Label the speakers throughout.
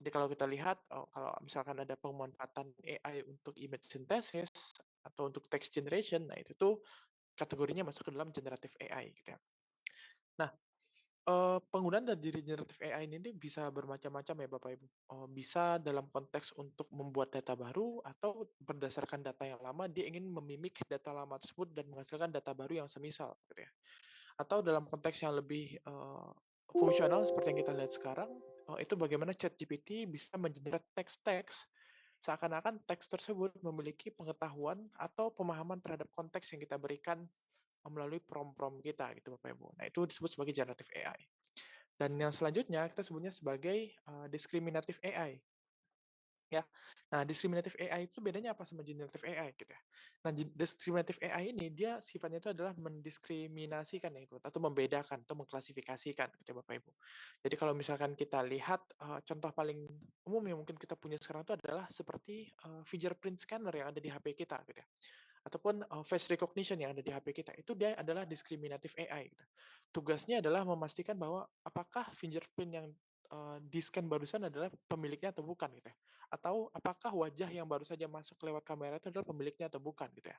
Speaker 1: Jadi kalau kita lihat, kalau misalkan ada pemanfaatan AI untuk image synthesis atau untuk text generation, nah itu tuh kategorinya masuk ke dalam generative AI gitu ya. Nah, penggunaan dari generative AI ini nih bisa bermacam-macam ya Bapak Ibu. Bisa dalam konteks untuk membuat data baru atau berdasarkan data yang lama dia ingin memimik data lama tersebut dan menghasilkan data baru yang semisal gitu ya. Atau dalam konteks yang lebih, fungsional seperti yang kita lihat sekarang, itu bagaimana ChatGPT bisa mengenerate teks-teks, seakan-akan teks tersebut memiliki pengetahuan atau pemahaman terhadap konteks yang kita berikan, melalui prompt-prompt kita gitu Bapak Ibu. Nah itu disebut sebagai generative AI. Dan yang selanjutnya kita sebutnya sebagai, discriminative AI. Ya. Nah, discriminative AI itu bedanya apa sama generative AI gitu ya. Nah, discriminative AI ini dia sifatnya itu adalah mendiskriminasikan ya itu atau membedakan atau mengklasifikasikan gitu ya Bapak Ibu. Jadi kalau misalkan kita lihat, contoh paling umum yang mungkin kita punya sekarang itu adalah seperti, fingerprint scanner yang ada di HP kita gitu ya. Ataupun, face recognition yang ada di HP kita, itu dia adalah discriminative AI gitu. Tugasnya adalah memastikan bahwa apakah fingerprint yang, di-scan barusan adalah pemiliknya atau bukan gitu ya. Atau apakah wajah yang baru saja masuk lewat kamera itu adalah pemiliknya atau bukan gitu ya.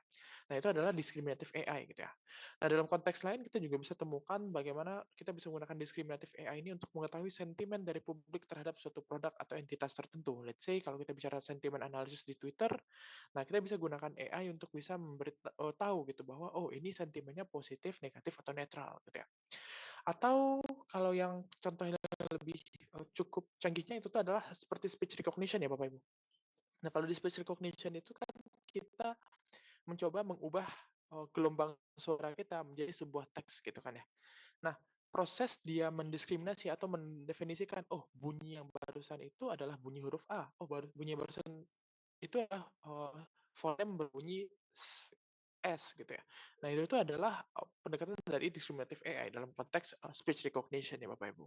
Speaker 1: Nah itu adalah discriminative AI gitu ya. Nah dalam konteks lain kita juga bisa temukan bagaimana kita bisa menggunakan discriminative AI ini untuk mengetahui sentimen dari publik terhadap suatu produk atau entitas tertentu. Let's say kalau kita bicara sentimen analisis di Twitter, nah kita bisa gunakan AI untuk bisa tahu gitu bahwa, oh ini sentimennya positif, negatif, atau netral gitu ya. Atau kalau yang contoh yang lebih, cukup canggihnya itu tuh adalah seperti speech recognition ya Bapak Ibu. Nah kalau di speech recognition itu kan kita mencoba mengubah, gelombang suara kita menjadi sebuah teks gitu kan ya. Nah, proses dia mendiskriminasi atau mendefinisikan, oh bunyi yang barusan itu adalah bunyi huruf A, oh bunyi barusan itu adalah, fonem berbunyi S gitu ya. Nah itu tuh adalah, pendekatan dari discriminative AI dalam konteks, speech recognition ya Bapak Ibu.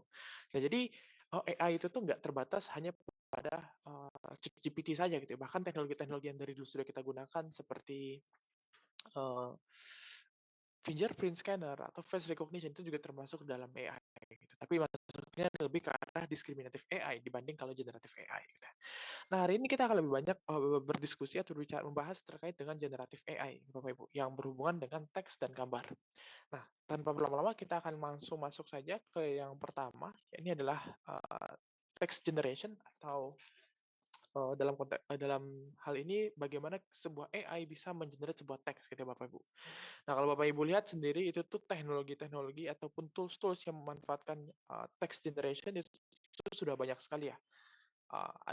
Speaker 1: Nah jadi, AI itu tuh nggak terbatas hanya pada, ChatGPT saja gitu ya, bahkan teknologi-teknologi yang dari dulu sudah kita gunakan seperti, eee fingerprint scanner atau face recognition itu juga termasuk dalam AI gitu, tapi masuknya lebih ke arah discriminative AI dibanding kalau generative AI gitu. Nah, hari ini kita akan lebih banyak, berdiskusi atau membahas terkait dengan generative AI, Bapak Ibu, yang berhubungan dengan teks dan gambar. Nah, tanpa berlama-lama kita akan langsung masuk saja ke yang pertama, ini adalah, text generation atau, dalam hal ini bagaimana sebuah AI bisa men-generate sebuah teks gitu ya, Bapak Ibu. Nah, kalau Bapak Ibu lihat sendiri itu tuh teknologi-teknologi ataupun tools-tools yang memanfaatkan, text generation itu sudah banyak sekali ya.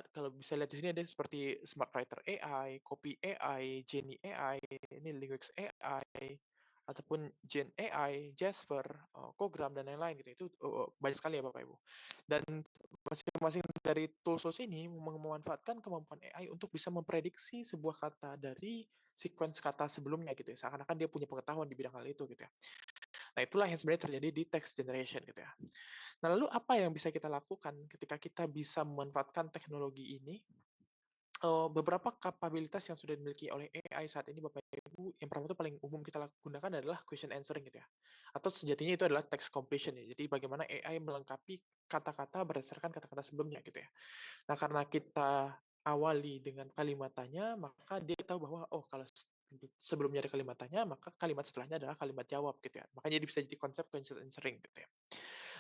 Speaker 1: Kalau bisa lihat di sini ada seperti Smart Writer AI, Copy AI, Genie AI, ini Linguist AI, ataupun Gen AI, Jasper, Cogram, dan lain-lain gitu. Itu, banyak sekali ya Bapak Ibu. Dan masing-masing dari tools-tools ini memanfaatkan kemampuan AI untuk bisa memprediksi sebuah kata dari sequence kata sebelumnya gitu ya, seakan-akan dia punya pengetahuan di bidang hal itu gitu ya. Nah, itulah yang sebenarnya terjadi di text generation gitu ya. Nah, lalu apa yang bisa kita lakukan ketika kita bisa memanfaatkan teknologi ini? Beberapa kapabilitas yang sudah dimiliki oleh AI saat ini Bapak Ibu, yang pertama itu paling umum kita gunakan adalah question answering gitu ya, atau sejatinya itu adalah text completion ya. Jadi bagaimana AI melengkapi kata-kata berdasarkan kata-kata sebelumnya gitu ya. Nah, karena kita awali dengan kalimat tanya, maka dia tahu bahwa, oh kalau sebelumnya ada kalimat tanya, maka kalimat setelahnya adalah kalimat jawab gitu ya. Makanya dia bisa jadi konsep question answering gitu ya.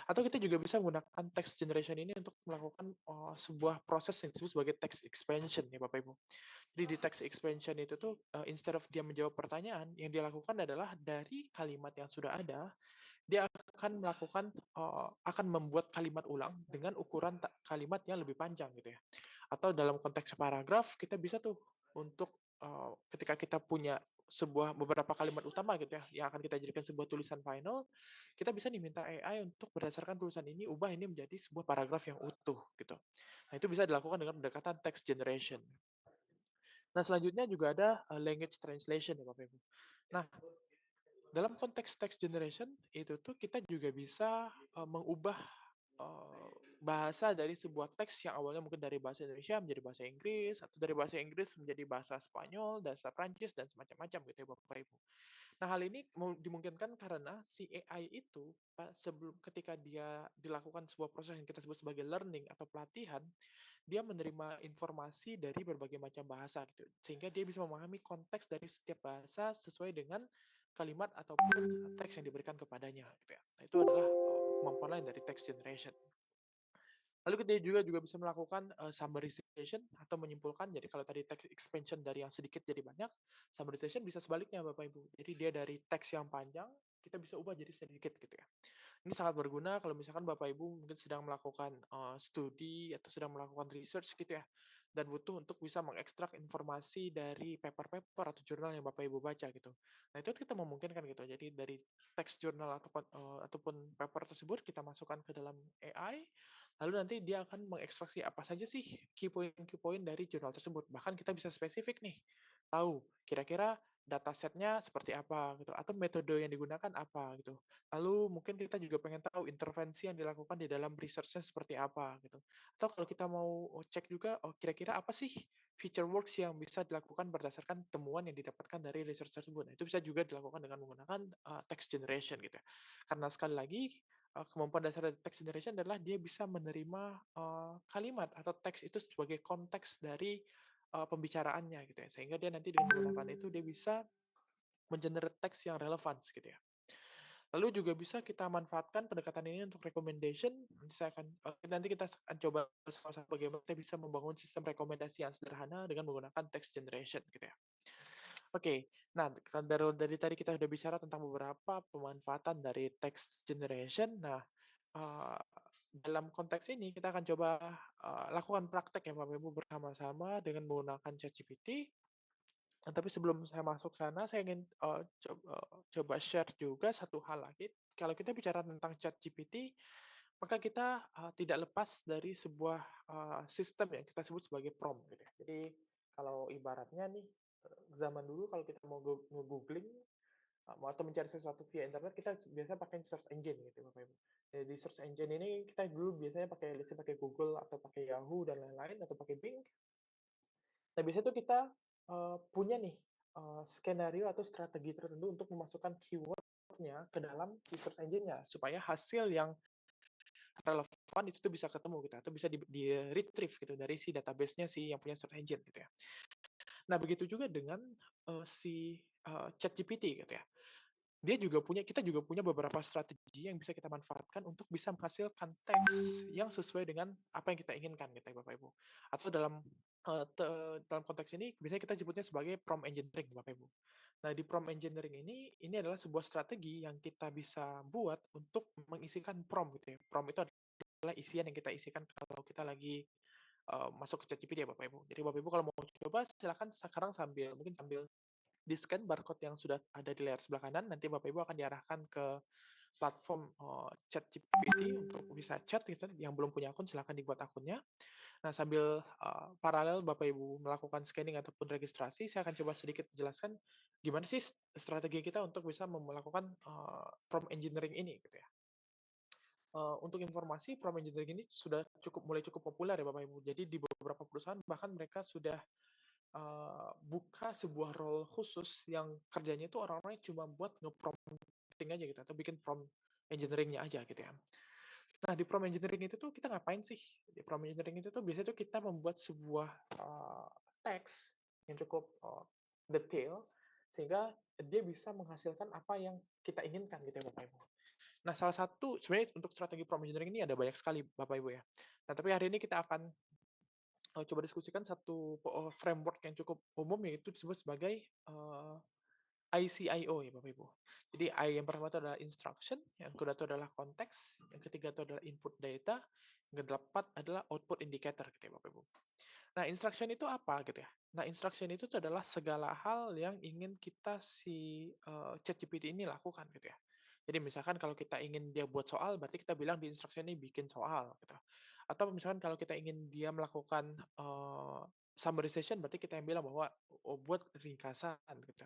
Speaker 1: Atau kita juga bisa menggunakan text generation ini untuk melakukan, sebuah proses yang disebut sebagai text expansion ya Bapak Ibu. Jadi di text expansion itu tuh, instead of dia menjawab pertanyaan, yang dia lakukan adalah dari kalimat yang sudah ada, dia akan melakukan, akan membuat kalimat ulang dengan ukuran kalimat yang lebih panjang gitu ya. Atau dalam konteks paragraf, kita bisa tuh untuk, ketika kita punya beberapa kalimat utama gitu ya, yang akan kita jadikan sebuah tulisan final, kita bisa nih minta AI untuk berdasarkan tulisan ini, ubah ini menjadi sebuah paragraf yang utuh gitu. Nah itu bisa dilakukan dengan pendekatan text generation. Nah selanjutnya juga ada, language translation ya Bapak Ibu. Nah dalam konteks text generation, itu tuh kita juga bisa, mengubah, bahasa dari sebuah teks yang awalnya mungkin dari bahasa Indonesia menjadi bahasa Inggris, atau dari bahasa Inggris menjadi bahasa Spanyol, bahasa Prancis, dan semacam-macam gitu ya Bapak Ibu. Nah hal ini dimungkinkan karena si AI itu, ketika dia dilakukan sebuah proses yang kita sebut sebagai learning atau pelatihan, dia menerima informasi dari berbagai macam bahasa gitu, sehingga dia bisa memahami konteks dari setiap bahasa sesuai dengan kalimat ataupun teks yang diberikan kepadanya gitu ya. Nah, itu adalah, kemampuan lain dari text generation. Lalu kita juga bisa melakukan, summarization atau menyimpulkan. Jadi kalau tadi text expansion dari yang sedikit jadi banyak, summarization bisa sebaliknya Bapak Ibu. Jadi dia dari teks yang panjang, kita bisa ubah jadi sedikit gitu ya. Ini sangat berguna kalau misalkan Bapak Ibu mungkin sedang melakukan, studi atau sedang melakukan research gitu ya, dan butuh untuk bisa mengekstrak informasi dari paper-paper atau jurnal yang Bapak Ibu baca gitu. Nah, itu kita memungkinkan gitu. Jadi dari teks jurnal ataupun paper tersebut kita masukkan ke dalam AI, lalu nanti dia akan mengekstraksi apa saja sih key point dari jurnal tersebut. Bahkan kita bisa spesifik nih, tahu kira-kira datasetnya seperti apa gitu, atau metode yang digunakan apa gitu. Lalu mungkin kita juga pengen tahu intervensi yang dilakukan di dalam research-nya seperti apa gitu. Atau kalau kita mau cek juga, oh kira-kira apa sih feature works yang bisa dilakukan berdasarkan temuan yang didapatkan dari research tersebut. Nah, itu bisa juga dilakukan dengan menggunakan text generation gitu ya. Karena sekali lagi kemampuan dasar dari text generation adalah dia bisa menerima kalimat atau teks itu sebagai konteks dari pembicaraannya gitu ya. Sehingga dia nanti dengan menggunakan itu dia bisa men-generate teks yang relevan gitu ya. Lalu juga bisa kita manfaatkan pendekatan ini untuk recommendation. Nanti kita akan coba sama-sama bagaimana kita bisa membangun sistem rekomendasi yang sederhana dengan menggunakan text generation gitu ya. Oke, nah dari tadi kita sudah bicara tentang beberapa pemanfaatan dari text generation. Nah, eee, dalam konteks ini kita akan coba, lakukan praktek ya Bapak Ibu bersama-sama dengan menggunakan ChatGPT. Nah, tapi sebelum saya masuk sana, saya ingin, coba share juga satu hal lagi. Kalau kita bicara tentang ChatGPT, maka kita, tidak lepas dari sebuah, sistem yang kita sebut sebagai prompt gitu ya. Jadi kalau ibaratnya nih, zaman dulu kalau kita mau nge-googling, atau mencari sesuatu via internet, kita biasanya pakai search engine gitu Bapak Ibu. Di search engine ini kita dulu biasanya pakai Google atau pakai Yahoo dan lain-lain atau pakai Bing. Nah, biasanya tuh kita, punya nih, skenario atau strategi tertentu untuk memasukkan keyword-nya ke dalam si search engine-nya, supaya hasil yang relevan itu tuh bisa ketemu gitu, atau bisa di-retrieve gitu dari si database-nya si yang punya search engine gitu ya. Nah, begitu juga dengan, ChatGPT gitu ya. Kita juga punya beberapa strategi yang bisa kita manfaatkan untuk bisa menghasilkan teks yang sesuai dengan apa yang kita inginkan gitu ya, Bapak Ibu. Atau dalam konteks ini biasanya kita sebutnya sebagai prompt engineering, Bapak Ibu. Nah, di prompt engineering ini adalah sebuah strategi yang kita bisa buat untuk mengisikan prompt gitu ya. Prompt itu adalah isian yang kita isikan kalau kita lagi, masuk ke ChatGPT ya, Bapak Ibu. Jadi Bapak Ibu kalau mau coba silakan sekarang sambil di-scan barcode yang sudah ada di layar sebelah kanan, nanti Bapak Ibu akan diarahkan ke platform, ChatGPT untuk bisa chat gitu, yang belum punya akun silahkan dibuat akunnya. Nah, sambil, paralel Bapak Ibu melakukan scanning ataupun registrasi, saya akan coba sedikit jelaskan gimana sih strategi kita untuk bisa melakukan, prompt engineering ini gitu ya. Untuk informasi prompt engineering ini sudah mulai cukup populer ya Bapak Ibu. Jadi di beberapa perusahaan bahkan mereka sudah buka sebuah role khusus yang kerjanya itu orang-orangnya cuma buat nge-prompting aja gitu, atau bikin prompt engineering-nya aja gitu ya. Nah, di prompt engineering itu tuh kita ngapain sih? Di prompt engineering itu tuh biasanya tuh kita membuat sebuah, teks yang cukup, detail, sehingga dia bisa menghasilkan apa yang kita inginkan gitu ya, Bapak Ibu. Nah, salah satu sebenarnya untuk strategi prompt engineering ini ada banyak sekali Bapak Ibu ya. Nah, tapi hari ini kita akan coba diskusikan satu framework yang cukup umum yaitu disebut sebagai, ICIO ya Bapak Ibu. Jadi I yang pertama itu adalah instruction, yang kedua itu adalah konteks, yang ketiga itu adalah input data, yang keempat adalah output indicator gitu ya Bapak Ibu. Nah, instruction itu apa gitu ya? Nah, instruction itu tuh adalah segala hal yang ingin kita ChatGPT ini lakukan gitu ya. Jadi misalkan kalau kita ingin dia buat soal, berarti kita bilang di instruction ini bikin soal gitu. Atau misalkan kalau kita ingin dia melakukan, summarization, berarti kita yang bilang bahwa, oh buat ringkasan gitu.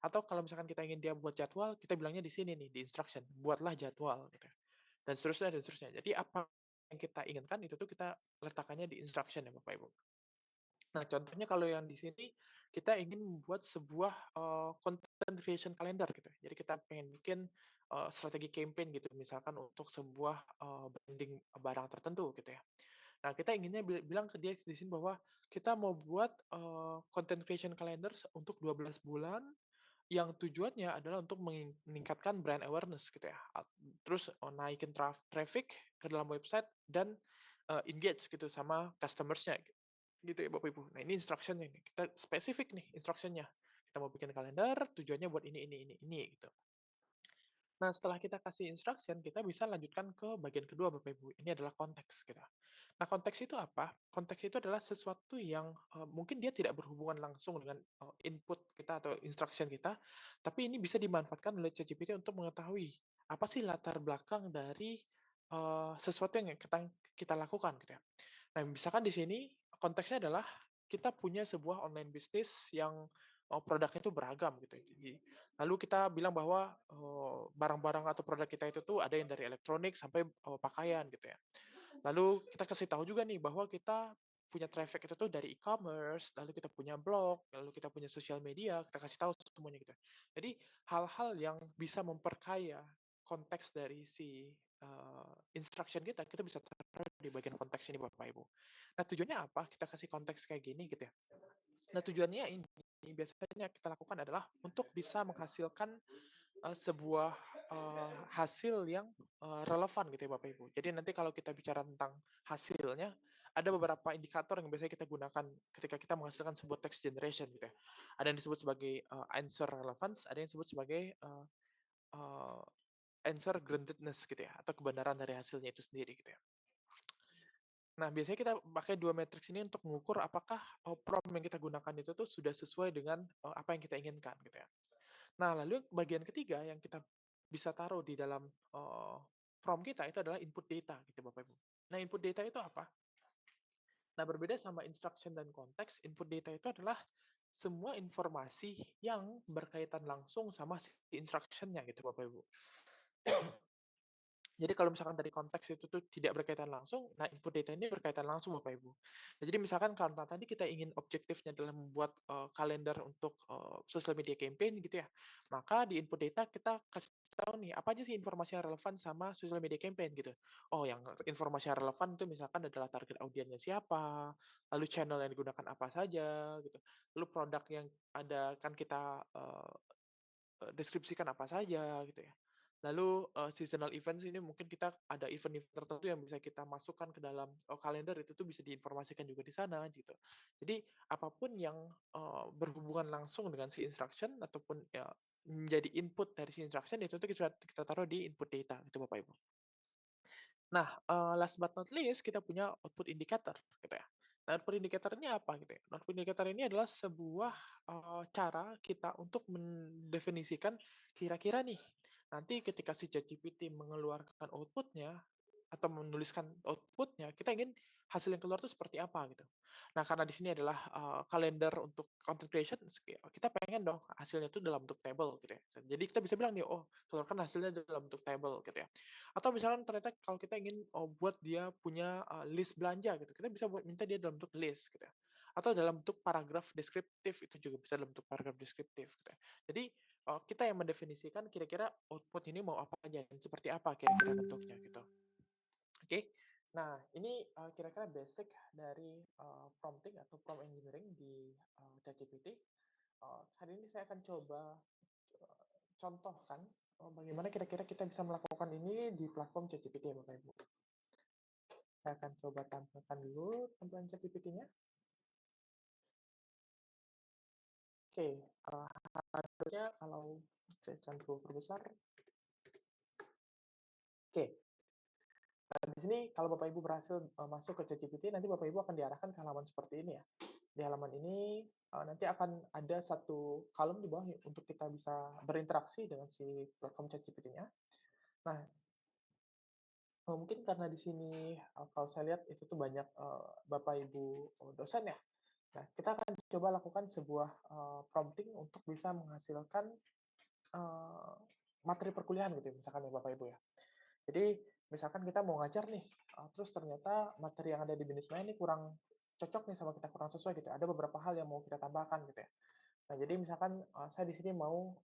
Speaker 1: Atau kalau misalkan kita ingin dia buat jadwal, kita bilangnya di sini nih, di instruction, buatlah jadwal gitu. Dan seterusnya dan seterusnya. Jadi apa yang kita inginkan itu tuh kita letakkannya di instruction ya Bapak Ibu. Nah, contohnya kalau yang di sini, kita ingin membuat sebuah, content creation calendar gitu ya. Jadi kita pengen bikin, strategi campaign gitu, misalkan untuk sebuah, branding barang tertentu gitu ya. Nah, kita inginnya bilang ke dia di sini bahwa kita mau buat, content creation calendar untuk 12 bulan, yang tujuannya adalah untuk meningkatkan brand awareness gitu ya, terus, naikin traffic ke dalam website dan, engage gitu sama customersnya gitu ya Bapak Ibu. Nah ini instruction-nya nih, kita spesifik nih instruction-nya. Kita mau bikin kalender, tujuannya buat ini gitu. Nah, setelah kita kasih instruction, kita bisa lanjutkan ke bagian kedua, Bapak Ibu. Ini adalah konteks gitu. Nah, konteks itu apa? Konteks itu adalah sesuatu yang mungkin dia tidak berhubungan langsung dengan input kita atau instruction kita, tapi ini bisa dimanfaatkan oleh ChatGPT untuk mengetahui apa sih latar belakang dari sesuatu yang kita lakukan gitu ya. Nah, misalkan di sini konteksnya adalah kita punya sebuah online bisnis yang produknya itu beragam gitu. Lalu kita bilang bahwa barang-barang atau produk kita itu tuh ada yang dari elektronik sampai pakaian gitu ya. Lalu kita kasih tahu juga nih bahwa kita punya traffic itu tuh dari e-commerce, lalu kita punya blog, lalu kita punya sosial media, kita kasih tahu semuanya gitu. Jadi hal-hal yang bisa memperkaya konteks dari si instruction kita bisa taruh di bagian konteks ini Bapak Ibu. Nah tujuannya apa? Kita kasih konteks kayak gini gitu ya. Nah tujuannya ini biasanya kita lakukan adalah untuk bisa menghasilkan sebuah, hasil yang, relevan gitu ya Bapak Ibu. Jadi nanti kalau kita bicara tentang hasilnya, ada beberapa indikator yang biasanya kita gunakan ketika kita menghasilkan sebuah text generation gitu ya. Ada yang disebut sebagai, answer relevance, ada yang disebut sebagai, eee, answer groundedness gitu ya, atau kebenaran dari hasilnya itu sendiri gitu ya. Nah, biasanya kita pakai 2 matriks ini untuk mengukur apakah, prompt yang kita gunakan itu tuh sudah sesuai dengan, apa yang kita inginkan gitu ya. Nah, lalu bagian ketiga yang kita bisa taruh di dalam, prompt kita itu adalah input data gitu Bapak Ibu. Nah, input data itu apa? Nah, berbeda sama instruction dan konteks, input data itu adalah semua informasi yang berkaitan langsung sama si instruction-nya gitu Bapak Ibu. Jadi kalau misalkan dari konteks itu tuh tidak berkaitan langsung, nah input data ini berkaitan langsung Bapak Ibu. Nah, jadi misalkan karena tadi kita ingin objektifnya adalah membuat kalender untuk social media campaign gitu ya, maka di input data kita kasih tahu nih apa aja sih informasi yang relevan sama social media campaign gitu. Oh, yang informasi yang relevan itu misalkan adalah target audiensnya siapa, lalu channel yang digunakan apa saja gitu, lalu produk yang ada kan kita deskripsikan apa saja gitu ya. Lalu, seasonal events ini mungkin kita ada event-event tertentu yang bisa kita masukkan ke dalam, kalender itu tuh bisa diinformasikan juga di sana gitu. Jadi apapun yang, berhubungan langsung dengan si instruction ataupun ya menjadi input dari si instruction itu tuh kita taruh di input data gitu Bapak Ibu. Nah, last but not least kita punya output indicator gitu ya. Nah, output indicator ini apa gitu ya, output indicator ini adalah sebuah, cara kita untuk mendefinisikan kira-kira nih, nanti ketika si ChatGPT mengeluarkan output-nya atau menuliskan output-nya, kita ingin hasil yang keluar itu seperti apa gitu. Nah, karena di sini adalah, kalender untuk content creation, kita pengen dong hasilnya itu dalam bentuk table gitu ya. Jadi kita bisa bilang nih, "Oh, keluarkan hasilnya dalam bentuk table," gitu ya. Atau misalkan ternyata kalau kita ingin, buat dia punya, list belanja gitu, kita bisa buat minta dia dalam bentuk list gitu ya. Atau dalam bentuk paragraf deskriptif, itu juga bisa dalam bentuk paragraf deskriptif gitu ya. Jadi, kita yang mendefinisikan kira-kira output ini mau apa aja dan seperti apa kira-kira bentuknya gitu. Oke. Nah, ini, kira-kira basic dari, prompting atau prompt engineering di, ChatGPT. Hari ini saya akan coba, contohkan, bagaimana kira-kira kita bisa melakukan ini di platform ChatGPT ya, Bapak Ibu. Saya akan coba tampilkan dulu tampilan ChatGPT-nya. Oke, harusnya kalau saya coba perbesar. Oke, di sini kalau Bapak Ibu berhasil, masuk ke ChatGPT, nanti Bapak Ibu akan diarahkan ke halaman seperti ini ya. Di halaman ini, nanti akan ada satu kolom di bawah untuk kita bisa berinteraksi dengan si platform ChatGPT-nya. Nah, mungkin karena di sini, kalau saya lihat itu tuh banyak, Bapak Ibu, dosen ya. Nah, kita akan coba lakukan sebuah, prompting untuk bisa menghasilkan, eee, materi perkuliahan gitu ya, misalkan ya Bapak Ibu ya. Jadi, misalkan kita mau ngajar nih, terus ternyata materi yang ada di Binisma ini kurang cocok nih sama kita, kurang sesuai gitu, ada beberapa hal yang mau kita tambahkan gitu ya. Nah, jadi misalkan, saya di sini mau,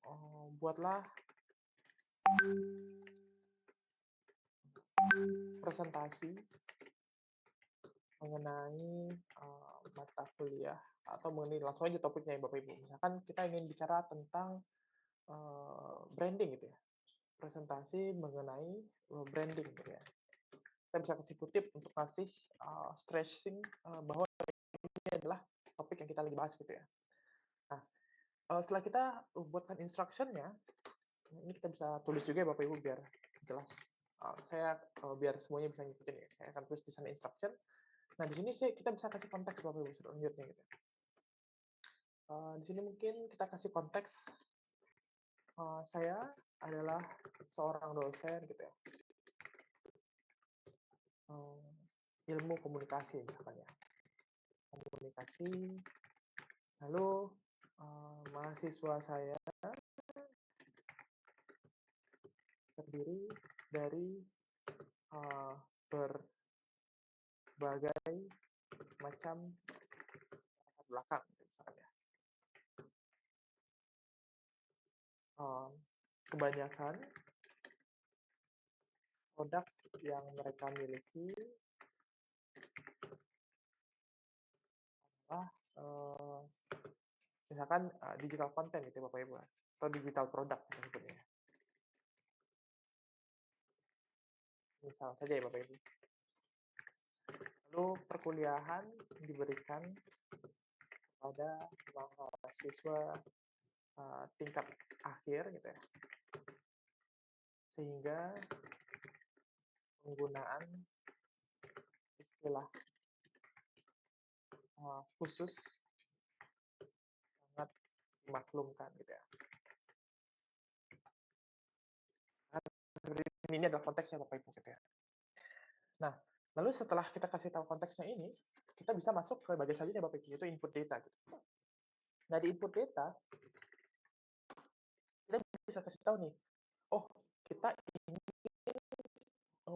Speaker 1: buatlah presentasi mengenai mata kuliah atau mengenai langsung aja topiknya ya Bapak Ibu. Misalkan kita ingin bicara tentang branding gitu ya, presentasi mengenai branding gitu ya. Kita bisa kasih kutip untuk ngasih stressing bahwa ini adalah topik yang kita lagi bahas gitu ya. Nah, setelah kita buatkan instruction-nya, ini kita bisa tulis juga ya Bapak Ibu biar jelas. Saya biar semuanya bisa ngikutin ya. Saya akan tulis di sana instruction. Nah, di sini kita bisa kasih konteks Bapak Ibu selanjutnya gitu. Di sini mungkin kita kasih konteks saya adalah seorang dosen gitu ya. Ilmu komunikasi misalkan ya. Komunikasi. Lalu mahasiswa saya terdiri dari berbagai macam latar belakang misalkan ya. Kebanyakan produk yang mereka miliki adalah misalkan digital content gitu ya Bapak Ibu atau digital product sebetulnya. Misal saja ya Bapak Ibu. Lalu perkuliahan diberikan kepada mahasiswa tingkat akhir gitu ya. Sehingga penggunaan istilah khusus sangat dimaklumkan gitu ya. Ini adalah konteksnya Bapak Ibu gitu ya. Nah, lalu setelah kita kasih tahu konteksnya ini, kita bisa masuk ke bagian selanjutnya Bapak Ibu, yaitu input data gitu. Nah, di input data kita bisa kasih tahu nih, oh kita ingin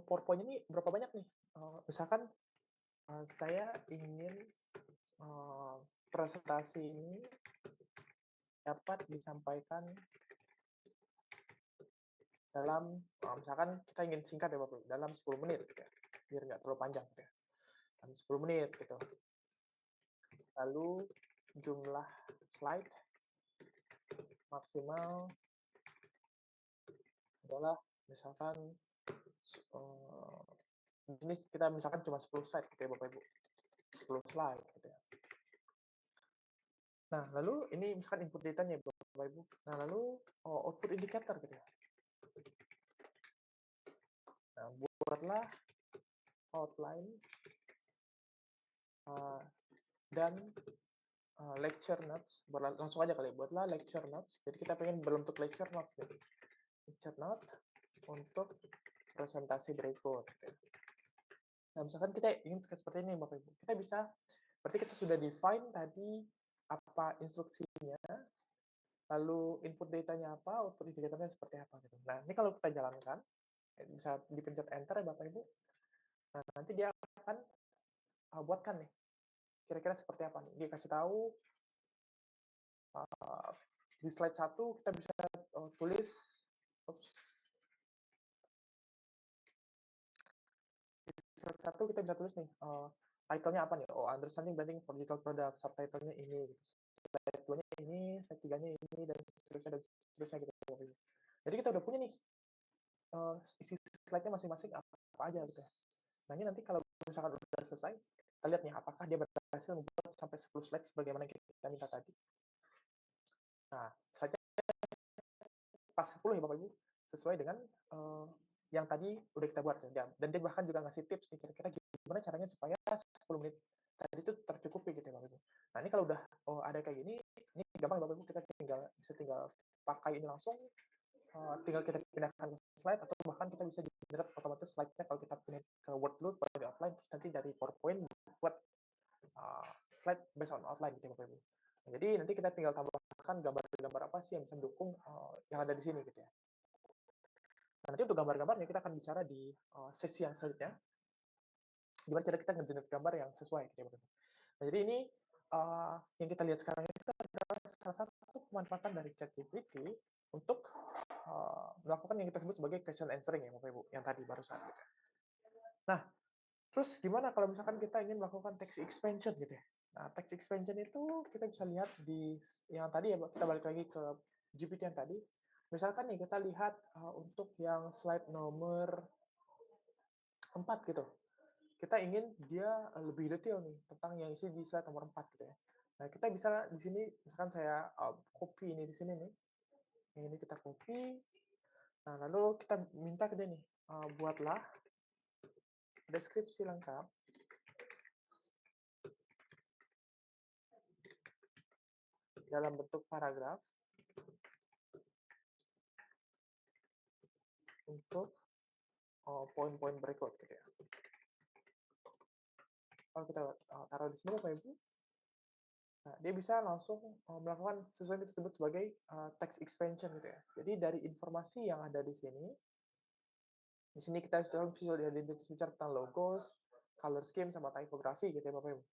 Speaker 1: PowerPoint ini berapa banyak nih? Misalkan saya ingin presentasi ini dapat disampaikan dalam misalkan kita ingin singkat ya Bapak, dalam 10 menit gitu ya, biar nggak terlalu panjang gitu ya. Dalam 10 menit gitu. Lalu jumlah slide maksimal adalah misalkan di sini kita misalkan cuma 10 slide gitu ya Bapak Ibu. 10 slide gitu ya. Nah, lalu ini misalkan input datanya Bapak Ibu. Nah, lalu output indicator gitu ya. Nah, buatlah outline dan lecture notes. Langsung aja kali, buatlah lecture notes. Jadi kita pengen berbentuk lecture notes gitu. Lecture note untuk presentasi berikut. Gitu. Nah, misalkan kita ingin seperti ini Bapak Ibu. Kita bisa, berarti kita sudah define tadi apa instruksinya, lalu input datanya apa, output indikatornya seperti apa gitu. Nah, ini kalau kita jalankan, bisa dipencet enter ya Bapak Ibu. Nah, nanti dia akan buatkan nih, kira-kira seperti apa nih. Dia kasih tahu di slide 1 kita bisa tulis, di slide 1 kita bisa tulis nih, title-nya apa nih? Oh, understanding branding for digital product, subtitle-nya ini. Slide 2-nya ini, slide 3-nya ini, dan seterusnya gitu. Jadi kita udah punya nih isi slide-nya masing-masing apa aja gitu. Nah, ini nanti kalau misalkan udah selesai, kita lihat nih apakah dia berhasil membuat sampai 10 slide sebagaimana kita minta tadi. Nah, slide-nya pas 10 ya Bapak Ibu, sesuai dengan yang tadi udah kita buat. Dan dia bahkan juga ngasih tips nih, kira-kira gimana caranya supaya 10 menit tadi itu tercukupi gitu ya Bapak Ibu. Nah, ini kalau udah ada kayak gini, ini gampang Bapak Ibu, kita tinggal pakai ini langsung, tinggal kita pindahkan ke slide, atau bahkan kita bisa generate otomatis slide-nya kalau kita pindah ke Word dulu sebagai outline, terus nanti dari PowerPoint buat slide based on outline gitu Bapak Ibu. Nah, jadi nanti kita tinggal tambahkan gambar-gambar apa sih yang bisa mendukung yang ada di sini gitu ya. Nah, nanti untuk gambar-gambarnya kita akan bicara di sesi yang selanjutnya, gimana cara kita nge-generate gambar yang sesuai gitu ya Bapak Ibu. Nah, jadi ini yang kita lihat sekarang itu adalah salah satu pemanfaatan dari ChatGPT untuk melakukan yang kita sebut sebagai question answering ya Bapak Ibu, yang tadi barusan gitu. Nah, Terus gimana kalau misalkan kita ingin melakukan text expansion gitu ya. Nah, text expansion itu kita bisa lihat di yang tadi ya, kita balik lagi ke GPT yang tadi. Misalkan nih kita lihat untuk yang slide nomor 4 gitu. Kita ingin dia lebih detail nih tentang yang isi di slide nomor 4 gitu ya. Nah, kita bisa di sini misalkan saya copy ini di sini nih. Ini kita copy. Nah, lalu kita minta ke dia nih, buatlah deskripsi lengkap dalam bentuk paragraf untuk poin-poin berikut gitu ya. Kalau kita taruh di sini Bapak Ibu, nah, dia bisa langsung melakukan sesuatu yang disebut sebagai text expansion gitu ya. Jadi dari informasi yang ada di sini kita sudah visual identity bicara tentang logos, color scheme, sama typography gitu ya Bapak Ibu.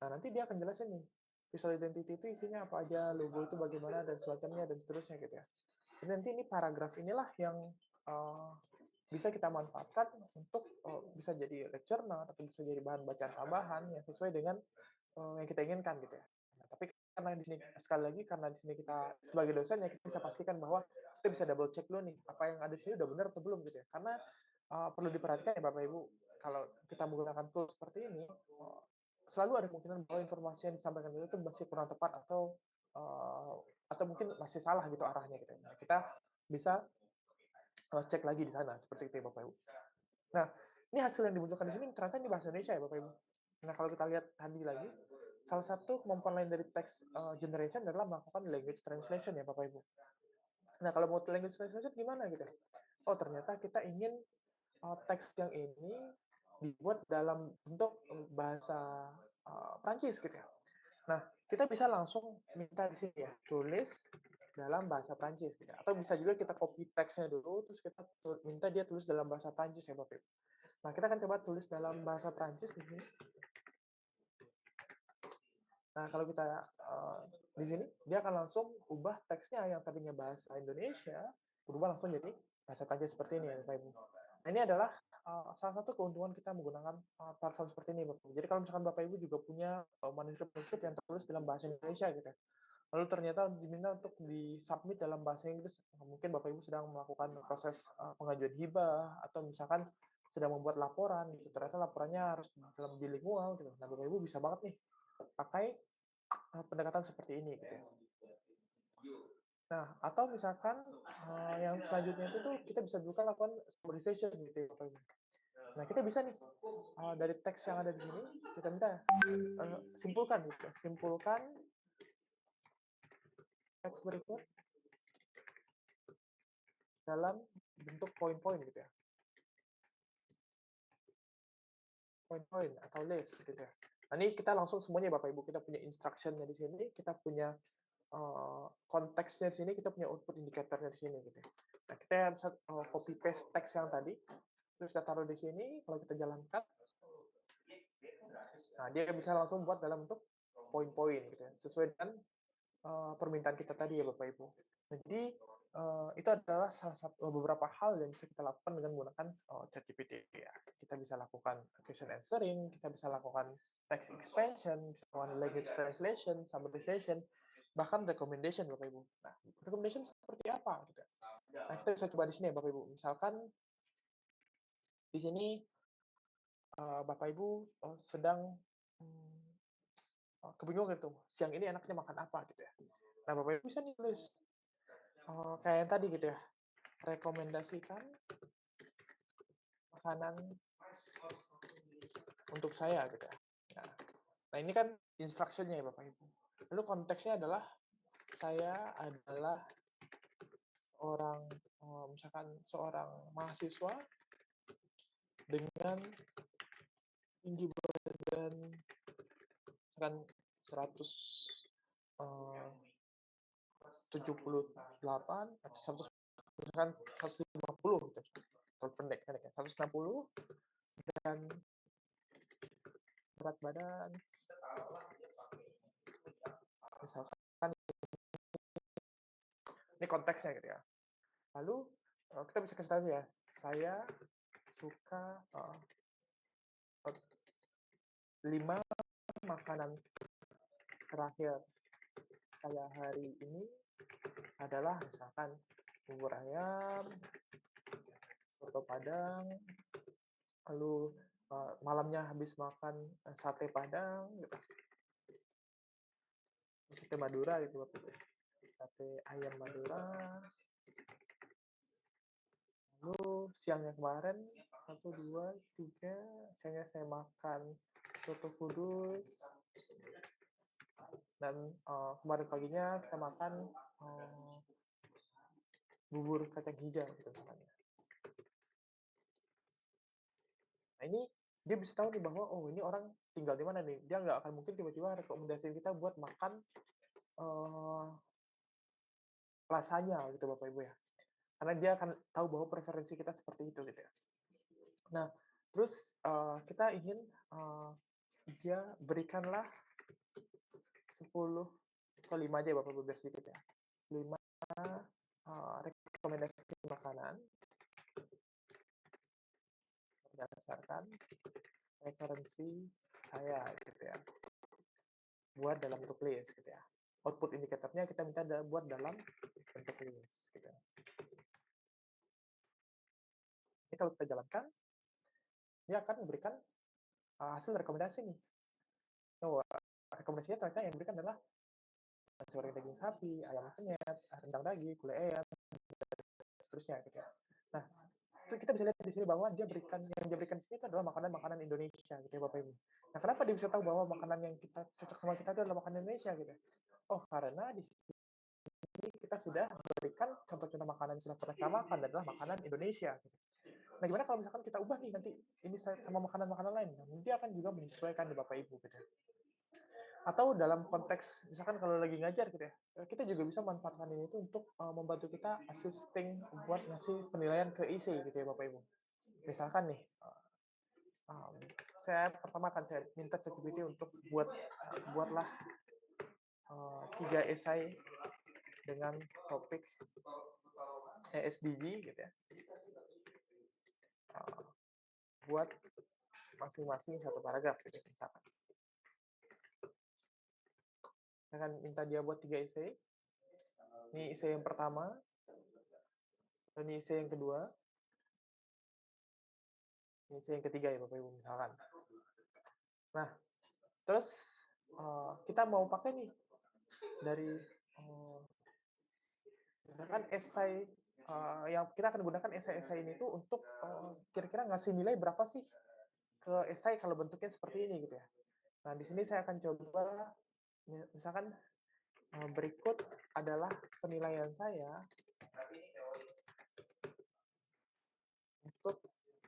Speaker 1: Nah, nanti dia akan jelasin nih, visual identity itu isinya apa aja, logo itu bagaimana, dan semacamnya, dan seterusnya gitu ya. Jadi nanti ini paragraf inilah yang bisa kita manfaatkan untuk bisa jadi lecture note atau bisa jadi bahan bacaan tambahan yang sesuai dengan yang kita inginkan gitu ya. Nah, tapi karena di sini sekali lagi karena di sini kita sebagai dosen ya kita bisa pastikan bahwa kita bisa double check dulu nih apa yang ada di sini udah benar atau belum gitu ya. Karena perlu diperhatikan ya Bapak Ibu, kalau kita menggunakan tool seperti ini selalu ada kemungkinan bahwa informasi yang disampaikan itu masih kurang tepat atau mungkin masih salah gitu arahnya gitu. Nah, kita bisa cek lagi di sana seperti itu ya Bapak Ibu. Nah, ini hasil yang dimunculkan di sini ternyata ini bahasa Indonesia ya Bapak Ibu. Nah, kalau kita lihat tadi lagi, salah satu kemampuan lain dari text generation adalah melakukan language translation ya Bapak Ibu. Nah, kalau mau language translation gimana gitu? Oh, ternyata kita ingin teks yang ini dibuat dalam bentuk bahasa Prancis gitu ya. Nah, kita bisa langsung minta di sini ya, tulis dalam bahasa Prancis gitu. Atau bisa juga kita copy teksnya dulu, terus kita minta dia tulis dalam bahasa Prancis ya Bapak Ibu. Nah, kita akan coba tulis dalam bahasa Prancis di sini. Nah, kalau kita di sini, dia akan langsung ubah teksnya yang tadinya bahasa Indonesia, berubah langsung jadi bahasa Prancis seperti ini ya Bapak Ibu. Nah, ini adalah salah satu keuntungan kita menggunakan platform seperti ini Bapak Ibu. Jadi kalau misalkan Bapak Ibu juga punya manuskrip-manuskrip yang tertulis dalam bahasa Indonesia gitu ya, lalu ternyata diminta untuk disubmit dalam bahasa Inggris, mungkin Bapak Ibu sedang melakukan proses pengajuan hibah atau misalkan sedang membuat laporan gitu, ternyata laporannya harus dalam bilingual gitu. Nah, Bapak Ibu bisa banget nih pakai pendekatan seperti ini gitu ya. Nah, atau misalkan yang selanjutnya itu tuh kita bisa juga lakukan summarization gitu ya Bapak Ibu. Nah, kita bisa nih dari teks yang ada di sini kita minta simpulkan gitu, simpulkan teks berikut dalam bentuk poin-poin gitu ya. Poin-poin atau list gitu ya. Nah, ini kita langsung semuanya Bapak Ibu, kita punya instruction-nya di sini, kita punya konteksnya di sini, kita punya output indikatornya di sini gitu ya. Nah, kita bisa copy paste teks yang tadi, terus kita taruh di sini, kalau kita jalankan, nah dia bisa langsung buat dalam bentuk poin-poin gitu ya, sesuai dengan permintaan kita tadi ya Bapak Ibu. Jadi itu adalah salah satu beberapa hal yang bisa kita lakukan dengan menggunakan ChatGPT ya. Kita bisa lakukan question answering, kita bisa lakukan text expansion, bisa lakukan language translation, summarization, bahkan recommendation Bapak Ibu. Nah, recommendation seperti apa gitu. Nah, kita bisa coba di sini ya Bapak Ibu. Misalkan di sini Bapak Ibu sedang kebingungan gitu, siang ini enaknya makan apa gitu ya. Nah, Bapak Ibu bisa nih tulis kayak yang tadi gitu ya, rekomendasikan makanan untuk saya gitu ya. Nah, ini kan instruction-nya ya Bapak Ibu. Lalu konteksnya adalah saya adalah misalkan seorang mahasiswa dengan tinggi badan misalkan 178 atau 100, misalkan 150 gitu. Pendek ya. 160 dan berat badan misalkan ini konteksnya gitu ya. Lalu kita bisa kasih tahu ya, saya suka 5 makanan terakhir saya hari ini adalah misalkan bubur ayam, soto Padang, lalu malamnya habis makan sate Padang, gitu. Sate Madura gitu, sate ayam Madura. Lalu siangnya kemarin 1, 2, 3, siangnya saya makan soto Kudus, dan kemarin paginya kita makan bubur kacang hijau gitu misalnya. Nah ini dia bisa tahu nih bahwa oh ini orang tinggal di mana nih. Dia nggak akan mungkin tiba-tiba rekomendasi kita buat makan lasanya gitu Bapak Ibu ya. Karena dia akan tahu bahwa preferensi kita seperti itu gitu ya. Nah, terus kita ingin dia berikanlah 10 atau 5 aja Bapak Ibu biar sedikit ya. 5 rekomendasi makanan berdasarkan referensi saya gitu ya. Buat dalam bentuk list gitu ya. Output indikatornya kita minta buat dalam bentuk list gitu ya. Ini kalau kita jalankan, dia akan memberikan hasil rekomendasi nih. Oh, rekomendasinya ternyata yang diberikan adalah nasi goreng daging sapi, ayam penyet, rendang daging, gulai ayam, dan seterusnya gitu ya. Nah, itu kita bisa lihat di sini bahwa dia berikan yang dia berikan di sini itu adalah makanan-makanan Indonesia gitu ya Bapak Ibu. Nah, kenapa dia bisa tahu bahwa makanan yang kita cocok sama kita itu adalah makanan Indonesia gitu? Oh, karena di sini kita sudah berikan contoh-contoh makanan yang sudah pernah kita makan adalah makanan Indonesia gitu. Nah, gimana kalau misalkan kita ubah nih nanti ini sama makanan-makanan lain? Nah, dia akan juga menyesuaikan di Bapak Ibu gitu. Atau dalam konteks misalkan kalau lagi ngajar gitu ya, kita juga bisa manfaatkan ini itu untuk membantu kita assisting buat ngasih penilaian ke IC gitu ya Bapak Ibu. Misalkan nih, saya pertama akan saya minta ChatGPT untuk buatlah 3 esai dengan topik SDG gitu ya. Buat masing-masing satu paragraf gitu misalkan. Saya akan minta dia buat 3 esai. Ini esai yang pertama, dan ini esai yang kedua, ini esai yang ketiga ya Bapak Ibu misalkan. Nah, terus kita mau pakai nih dari misalkan esai yang kita akan gunakan esai-esai ini tuh untuk kira-kira ngasih nilai berapa sih ke esai kalau bentuknya seperti ini gitu ya. Nah, di sini saya akan coba misalkan berikut adalah penilaian saya untuk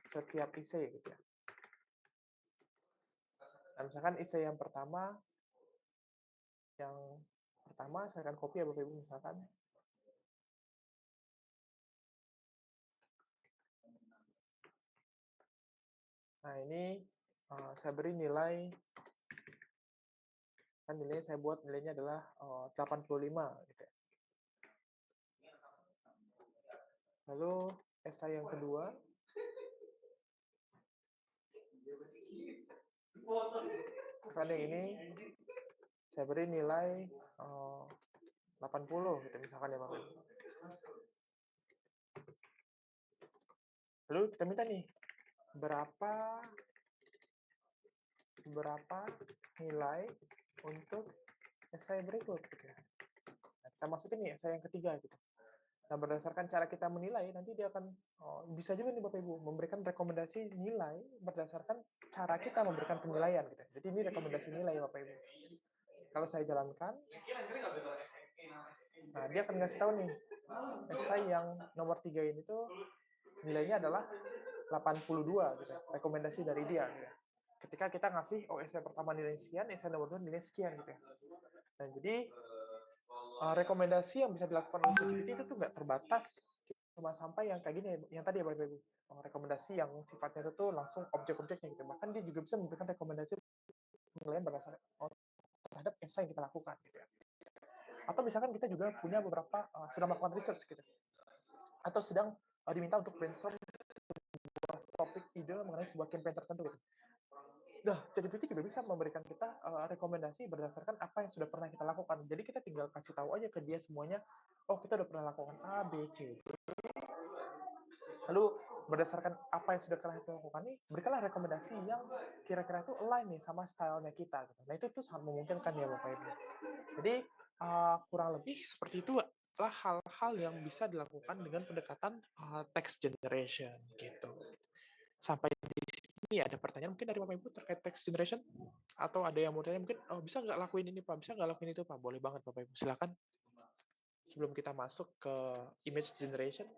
Speaker 1: setiap esai gitu ya. Nah, misalkan esai yang pertama saya akan copy ya Bapak Ibu misalkan. Nah, ini saya beri nilai, kan nilainya saya buat nilainya adalah 85 gitu ya. Lalu esai yang kedua, kan yang ini saya beri nilai 80 gitu misalkan ya Bapak Ibu. Lalu kita minta nih berapa nilai untuk esai berikut gitu ya. Nah, kita masukin nih esai yang ketiga gitu. Nah, berdasarkan cara kita menilai, nanti dia akan bisa juga nih Bapak Ibu memberikan rekomendasi nilai berdasarkan cara kita memberikan penilaian gitu. Jadi ini rekomendasi nilai Bapak Ibu. Kalau saya jalankan, nah dia akan ngasih tahu nih, esai yang nomor 3 ini tuh nilainya adalah 82 gitu, rekomendasi dari dia gitu. Ketika kita ngasih esai pertama nilai sekian, esai nomor 2 nilai sekian gitu ya. Dan jadi rekomendasi yang bisa dilakukan oleh ChatGPT itu tuh nggak terbatas cuma sampai yang kayak gini, yang tadi ya Bapak Ibu. Rekomendasi yang sifatnya itu tuh langsung objek-objeknya gitu. Bahkan dia juga bisa memberikan rekomendasi penilaian berdasarkan terhadap esai yang kita lakukan gitu ya. Atau misalkan kita juga punya beberapa sedang melakukan research gitu. Atau sedang diminta untuk brainstorm sebuah topik ide mengenai sebuah campaign tertentu gitu. Nah, ChatGPT juga bisa memberikan kita rekomendasi berdasarkan apa yang sudah pernah kita lakukan. Jadi kita tinggal kasih tahu aja ke dia semuanya, oh kita udah pernah lakukan A, B, C. Lalu berdasarkan apa yang sudah pernah kita lakukan nih, berikanlah rekomendasi yang kira-kira itu align nih sama stylenya kita. Gitu. Nah itu sangat memungkinkan ya Bapak Ibu. Jadi kurang lebih seperti itu lah hal-hal yang bisa dilakukan dengan pendekatan text generation gitu. Sampai di sini ada pertanyaan mungkin dari Bapak Ibu terkait text generation? Atau ada yang mau tanya mungkin, oh, bisa nggak lakuin ini Pak, bisa nggak lakuin itu Pak? Boleh banget Bapak Ibu, silakan. Sebelum kita masuk ke image generation.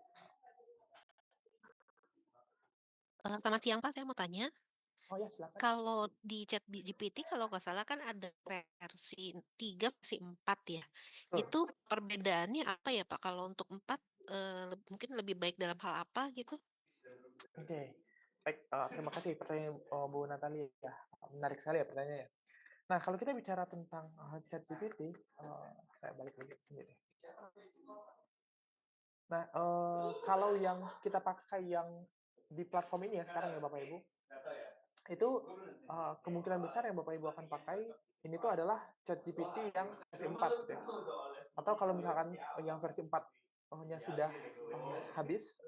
Speaker 2: Selamat siang Pak, saya mau tanya.
Speaker 1: Oh ya, silakan.
Speaker 2: Kalau di ChatGPT kalau nggak salah kan ada versi 3, versi 4 ya. Itu perbedaannya apa ya Pak? Kalau untuk 4 mungkin lebih baik dalam hal apa gitu?
Speaker 1: Oke, baik, terima kasih pertanyaan Bu Natalia ya. Menarik sekali ya pertanyaannya. Nah, kalau kita bicara tentang ChatGPT, saya balik lagi ke sini deh. Nah, kalau yang kita pakai yang di platform ini ya sekarang ya Bapak Ibu, itu kemungkinan besar yang Bapak Ibu akan pakai ini tuh adalah ChatGPT yang versi 4 gitu ya. Atau kalau misalkan yang versi 4-nya sudah habis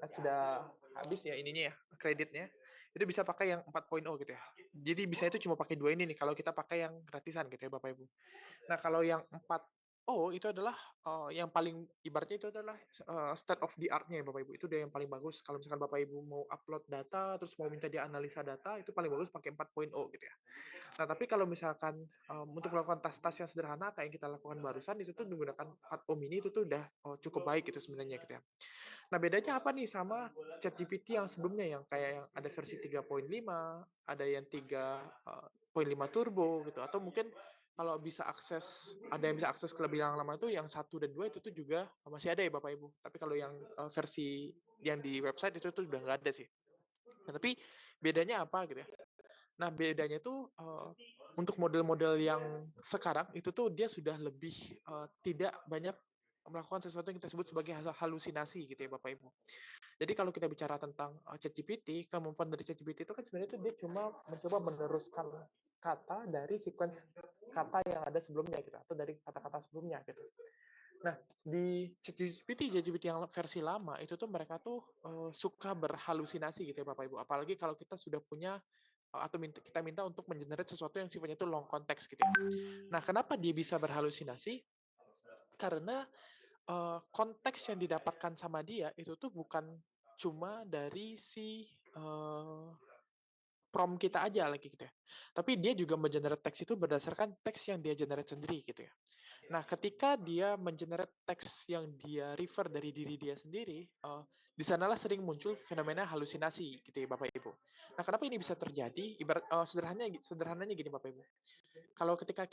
Speaker 1: ya ininya ya, kreditnya, itu bisa pakai yang 4.0 gitu ya. Jadi bisa itu cuma pakai dua ini nih kalau kita pakai yang gratisan gitu ya Bapak Ibu. Nah, kalau yang 4.0 itu adalah yang paling ibaratnya itu adalah state of the art-nya ya Bapak Ibu. Itu udah yang paling bagus. Kalau misalkan Bapak Ibu mau upload data, terus mau minta dia analisa data, itu paling bagus pakai 4.0 gitu ya. Nah, tapi kalau misalkan untuk melakukan tas-tas yang sederhana kayak yang kita lakukan barusan, itu tuh menggunakan 4.0 mini itu tuh udah cukup baik gitu sebenarnya gitu ya. Nah, bedanya apa nih sama ChatGPT yang sebelumnya yang kayak yang ada versi 3.5, ada yang 3.5 turbo gitu, atau mungkin kalau bisa akses, ada yang bisa akses ke lebih yang lama itu yang 1 dan 2 itu tuh juga masih ada ya Bapak Ibu. Tapi kalau yang versi yang di website itu tuh udah nggak ada sih. Nah, tapi bedanya apa gitu ya? Nah, bedanya tuh untuk model-model yang sekarang itu tuh dia sudah lebih tidak banyak melakukan sesuatu yang kita sebut sebagai halusinasi gitu ya Bapak Ibu. Jadi kalau kita bicara tentang ChatGPT, kemampuan dari ChatGPT itu kan sebenarnya itu dia cuma mencoba meneruskan kata dari sequence kata yang ada sebelumnya gitu atau dari kata-kata sebelumnya gitu. Nah, di ChatGPT yang versi lama itu tuh mereka tuh suka berhalusinasi gitu ya Bapak Ibu. Apalagi kalau kita sudah punya atau kita minta untuk mengenerate sesuatu yang sifatnya itu long konteks gitu ya. Nah, kenapa dia bisa berhalusinasi? Karena konteks yang didapatkan sama dia itu tuh bukan cuma dari si prompt kita aja lagi gitu ya. Tapi dia juga mengenerate teks itu berdasarkan teks yang dia generate sendiri gitu ya. Nah, ketika dia mengenerate teks yang dia refer dari diri dia sendiri, di sanalah sering muncul fenomena halusinasi gitu ya Bapak Ibu. Nah, kenapa ini bisa terjadi? Ibarat sederhananya gini Bapak Ibu. Kalau ketika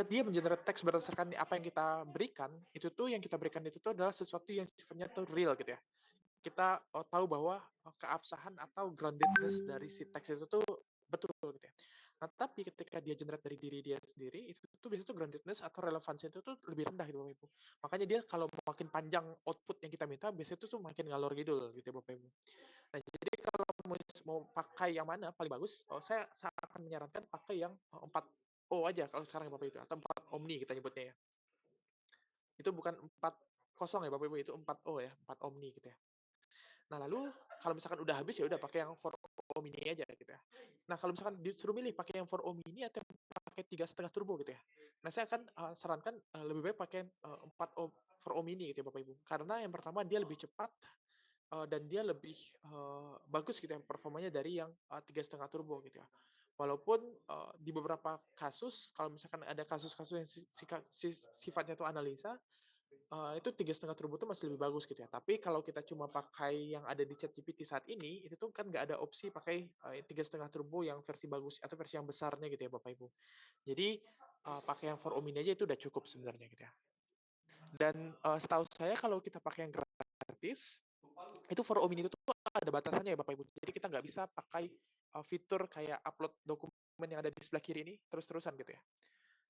Speaker 1: dia mengenerate teks berdasarkan apa yang kita berikan, yang kita berikan itu tuh adalah sesuatu yang sifatnya tuh real gitu ya. Kita tahu bahwa keabsahan atau groundedness dari si teks itu tuh betul gitu ya. Nah, tapi ketika dia generate dari diri dia sendiri, itu tuh biasanya tuh groundedness atau relevansi itu tuh lebih rendah gitu Bapak Ibu. Makanya dia kalau makin panjang output yang kita minta, biasanya itu tuh makin ngalor ngidul gitu ya Bapak Ibu. Nah, jadi kalau mau pakai yang mana paling bagus, saya akan menyarankan pakai yang 4O aja kalau sekarang ya Bapak Ibu, atau 4 Omni kita nyebutnya ya. Itu bukan 4.0 ya Bapak Ibu, itu 4O ya, 4 Omni gitu ya. Nah, lalu kalau misalkan udah habis ya udah pakai yang 4O mini aja gitu ya. Nah, kalau misalkan disuruh milih pakai yang 4O mini atau pakai 3,5 turbo gitu ya. Nah, saya akan sarankan lebih baik pakai 4O 4O mini gitu ya Bapak Ibu. Karena yang pertama dia lebih cepat dan dia lebih bagus gitu ya performanya dari yang 3,5 turbo gitu ya. Walaupun di beberapa kasus kalau misalkan ada kasus-kasus yang sifatnya itu analisa, itu 3,5 turbo itu masih lebih bagus gitu ya. Tapi kalau kita cuma pakai yang ada di ChatGPT saat ini, itu tuh kan nggak ada opsi pakai 3,5 turbo yang versi bagus atau versi yang besarnya gitu ya Bapak Ibu. Jadi pakai yang 4O mini aja itu udah cukup sebenarnya gitu ya. Dan setahu saya kalau kita pakai yang gratis, itu 4O mini itu tuh ada batasannya ya Bapak Ibu. Jadi kita nggak bisa pakai fitur kayak upload dokumen yang ada di sebelah kiri ini terus-terusan gitu ya.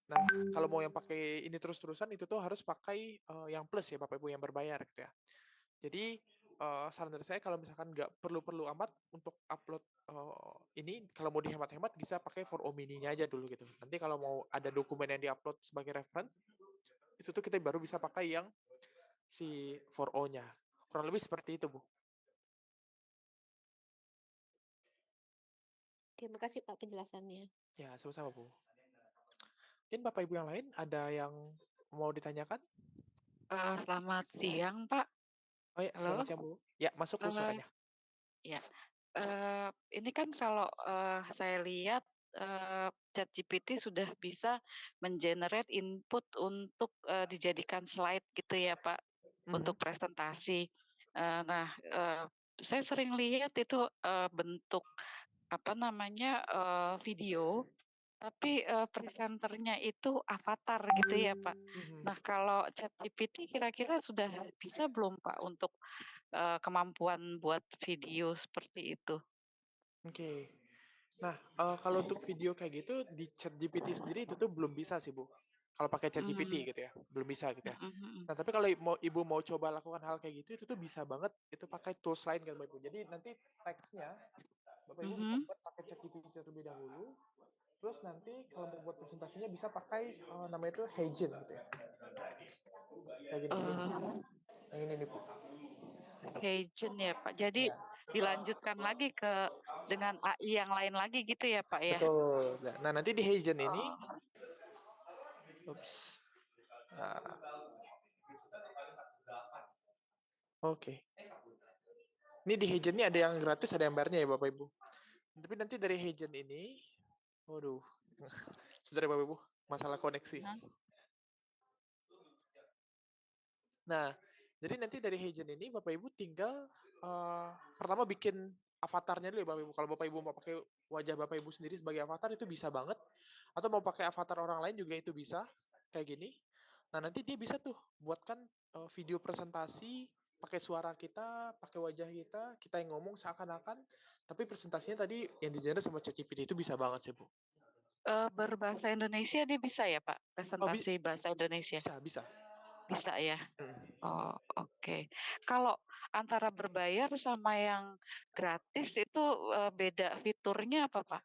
Speaker 1: Nah, kalau mau yang pakai ini terus-terusan itu tuh harus pakai yang plus ya Bapak Ibu yang berbayar gitu ya. Jadi saran dari saya kalau misalkan nggak perlu-perlu amat untuk upload, ini kalau mau dihemat-hemat bisa pakai for Omni-nya aja dulu gitu. Nanti kalau mau ada dokumen yang di-upload sebagai reference, itu tuh kita baru bisa pakai yang si for O-nya. Kurang lebih seperti itu, Bu.
Speaker 2: Oke, makasih Pak penjelasannya.
Speaker 1: Ya, sama-sama, Bu. Mungkin Bapak Ibu yang lain ada yang mau ditanyakan?
Speaker 3: Selamat siang, Pak.
Speaker 1: Oh ya,
Speaker 3: Halo?
Speaker 1: selamat siang, Bu. Ya, masuk, Bu,
Speaker 3: Eee,
Speaker 1: suaranya.
Speaker 3: ya, ini kan kalau, saya lihat, ChatGPT sudah bisa input untuk, dijadikan slide gitu ya, Pak, untuk
Speaker 1: Mhm.
Speaker 3: presentasi. Nah, saya sering lihat itu, bentuk, apa namanya, video, tapi, presenternya itu avatar gitu ya, Pak.
Speaker 1: Mhm.
Speaker 3: Nah, kalau ChatGPT kira-kira sudah bisa belum, Pak, untuk kemampuan buat video seperti itu.
Speaker 1: Oke. Nah, kalau untuk video kayak gitu di ChatGPT sendiri itu tuh belum bisa sih, Bu. Kalau pakai ChatGPT
Speaker 3: Mmm,
Speaker 1: gitu ya, belum bisa gitu ya.
Speaker 3: mhm mhm.
Speaker 1: Nah, tapi kalau Ibu mau coba lakukan hal kayak gitu, itu tuh bisa banget itu pakai tools lain kan, Bapak Ibu. Jadi nanti teksnya Bapak Ibu bisa
Speaker 3: Mhm.
Speaker 1: buat pakai ChatGPT terlebih dahulu, terus nanti kalau mau buat presentasinya bisa pakai, namanya itu Heijin gitu ya. Kayak gini, Bu.
Speaker 3: eee,
Speaker 1: Yang ini nih, Bu.
Speaker 3: Heijun ya, Pak. Jadi
Speaker 1: Ya,
Speaker 3: dilanjutkan lagi dengan AI yang lain lagi gitu ya, Pak, ya?
Speaker 1: betul. Nah, nanti di Heijin ini,
Speaker 3: Oh,
Speaker 1: ups, oke. Ini di Heijin ini ada yang gratis, ada yang bayarnya ya Bapak Ibu. Tapi nanti dari Heijin ini, waduh, sebentar ya Bapak Ibu, masalah koneksi.
Speaker 3: nah,
Speaker 1: Nah, jadi nanti dari Heijin ini Bapak Ibu tinggal pertama bikin avatarnya dulu ya Bapak Ibu. Kalau Bapak Ibu mau pakai wajah Bapak Ibu sendiri sebagai avatar itu bisa banget. Atau mau pakai avatar orang lain juga itu bisa, kayak gini. Nah, nanti dia bisa tuh buatkan video presentasi pakai suara kita, pakai wajah kita, kita yang ngomong seakan-akan, tapi presentasinya tadi yang di-generate sama ChatGPT itu bisa banget sih, Bu.
Speaker 3: berbahasa Indonesia dia bisa ya, Pak?
Speaker 1: Oh,
Speaker 3: Presentasi bahasa Indonesia?
Speaker 1: bisa, bisa.
Speaker 3: Bisa ya?
Speaker 1: Mhm.
Speaker 3: Oh, oke. Kalau antara berbayar sama yang gratis itu, beda fiturnya apa, Pak?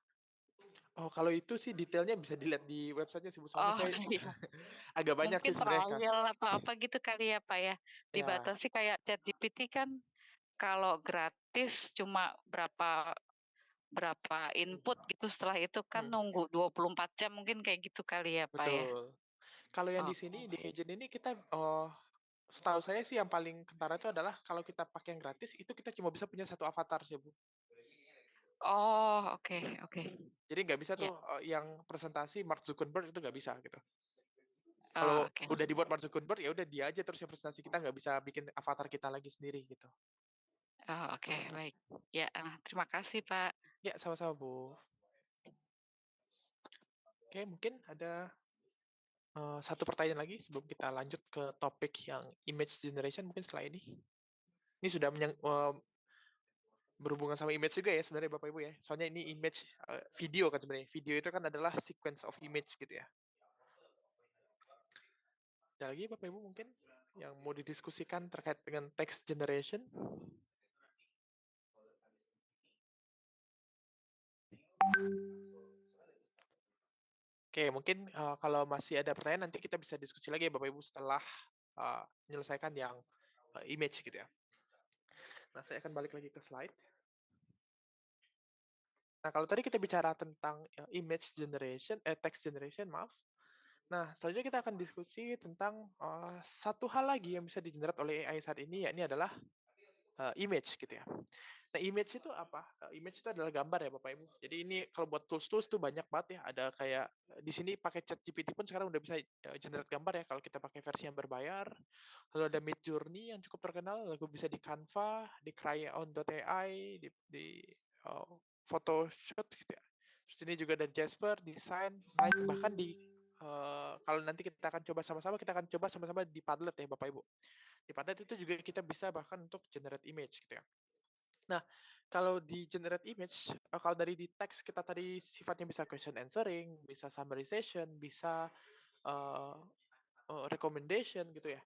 Speaker 1: Oh, kalau itu sih detailnya bisa dilihat di website-nya sih, Bu. Soalnya
Speaker 3: Oh,
Speaker 1: saya
Speaker 3: iya.
Speaker 1: agak banyak
Speaker 3: Mungkin
Speaker 1: sih sebenarnya, Kak.
Speaker 3: trial atau apa gitu kali ya, Pak, ya?
Speaker 1: Ya,
Speaker 3: Dibatasi kayak ChatGPT kan kalau gratis cuma berapa berapa input gitu, setelah itu kan
Speaker 1: mhm,
Speaker 3: nunggu 24 jam mungkin kayak gitu kali ya, Pak, ya?
Speaker 1: betul. Kalau yang di
Speaker 3: Oh
Speaker 1: sini, di Agent ini kita, setahu saya sih yang paling kentara itu adalah kalau kita pakai yang gratis, itu kita cuma bisa punya satu avatar sih, Bu.
Speaker 3: oh, oke oke.
Speaker 1: Jadi nggak bisa
Speaker 3: Ya,
Speaker 1: tuh, yang presentasi Mark Zuckerberg itu nggak bisa gitu.
Speaker 3: oh,
Speaker 1: Kalau
Speaker 3: oke.
Speaker 1: udah dibuat Mark Zuckerberg, ya udah dia aja terus yang presentasi, kita nggak bisa bikin avatar kita lagi sendiri gitu.
Speaker 3: Oh, oke, baik. Ya, terima kasih, Pak.
Speaker 1: Ya, sama-sama, Bu. Oke, mungkin ada, 1 pertanyaan lagi sebelum kita lanjut ke topik yang image generation mungkin setelah ini. Ini sudah berhubungan sama image juga ya sebenarnya Bapak Ibu ya. Soalnya ini image, video kan sebenarnya. Video itu kan adalah sequence of image gitu ya. Ada lagi Bapak Ibu mungkin yang mau didiskusikan terkait dengan text generation? Oke, mungkin, kalau masih ada pertanyaan nanti kita bisa diskusi lagi ya Bapak Ibu setelah, menyelesaikan yang, image gitu ya. Nah, saya akan balik lagi ke slide. Nah, kalau tadi kita bicara tentang, image generation text generation maaf. Nah, selanjutnya kita akan diskusi tentang, satu hal lagi yang bisa di-generate oleh AI saat ini, yakni adalah, image gitu ya. Nah, image itu apa? Image itu adalah gambar ya Bapak Ibu. Jadi ini kalau buat tools-tools tuh banyak banget ya, ada kayak, di sini pakai ChatGPT pun sekarang udah bisa, generate gambar ya kalau kita pakai versi yang berbayar. Lalu ada Midjourney yang cukup terkenal, lalu bisa di Canva, di Cryon.ai, di, eee, Photoshoot gitu ya. Terus ini juga ada Jasper, Design, Nice, bahkan di, kalau nanti kita akan coba sama-sama, kita akan coba sama-sama di Padlet ya Bapak Ibu. Di Padlet itu juga kita bisa bahkan untuk generate image gitu ya. Nah, kalau di generate image, kalau dari di teks kita tadi sifatnya bisa question answering, bisa summarization, bisa, eee eee, recommendation gitu ya.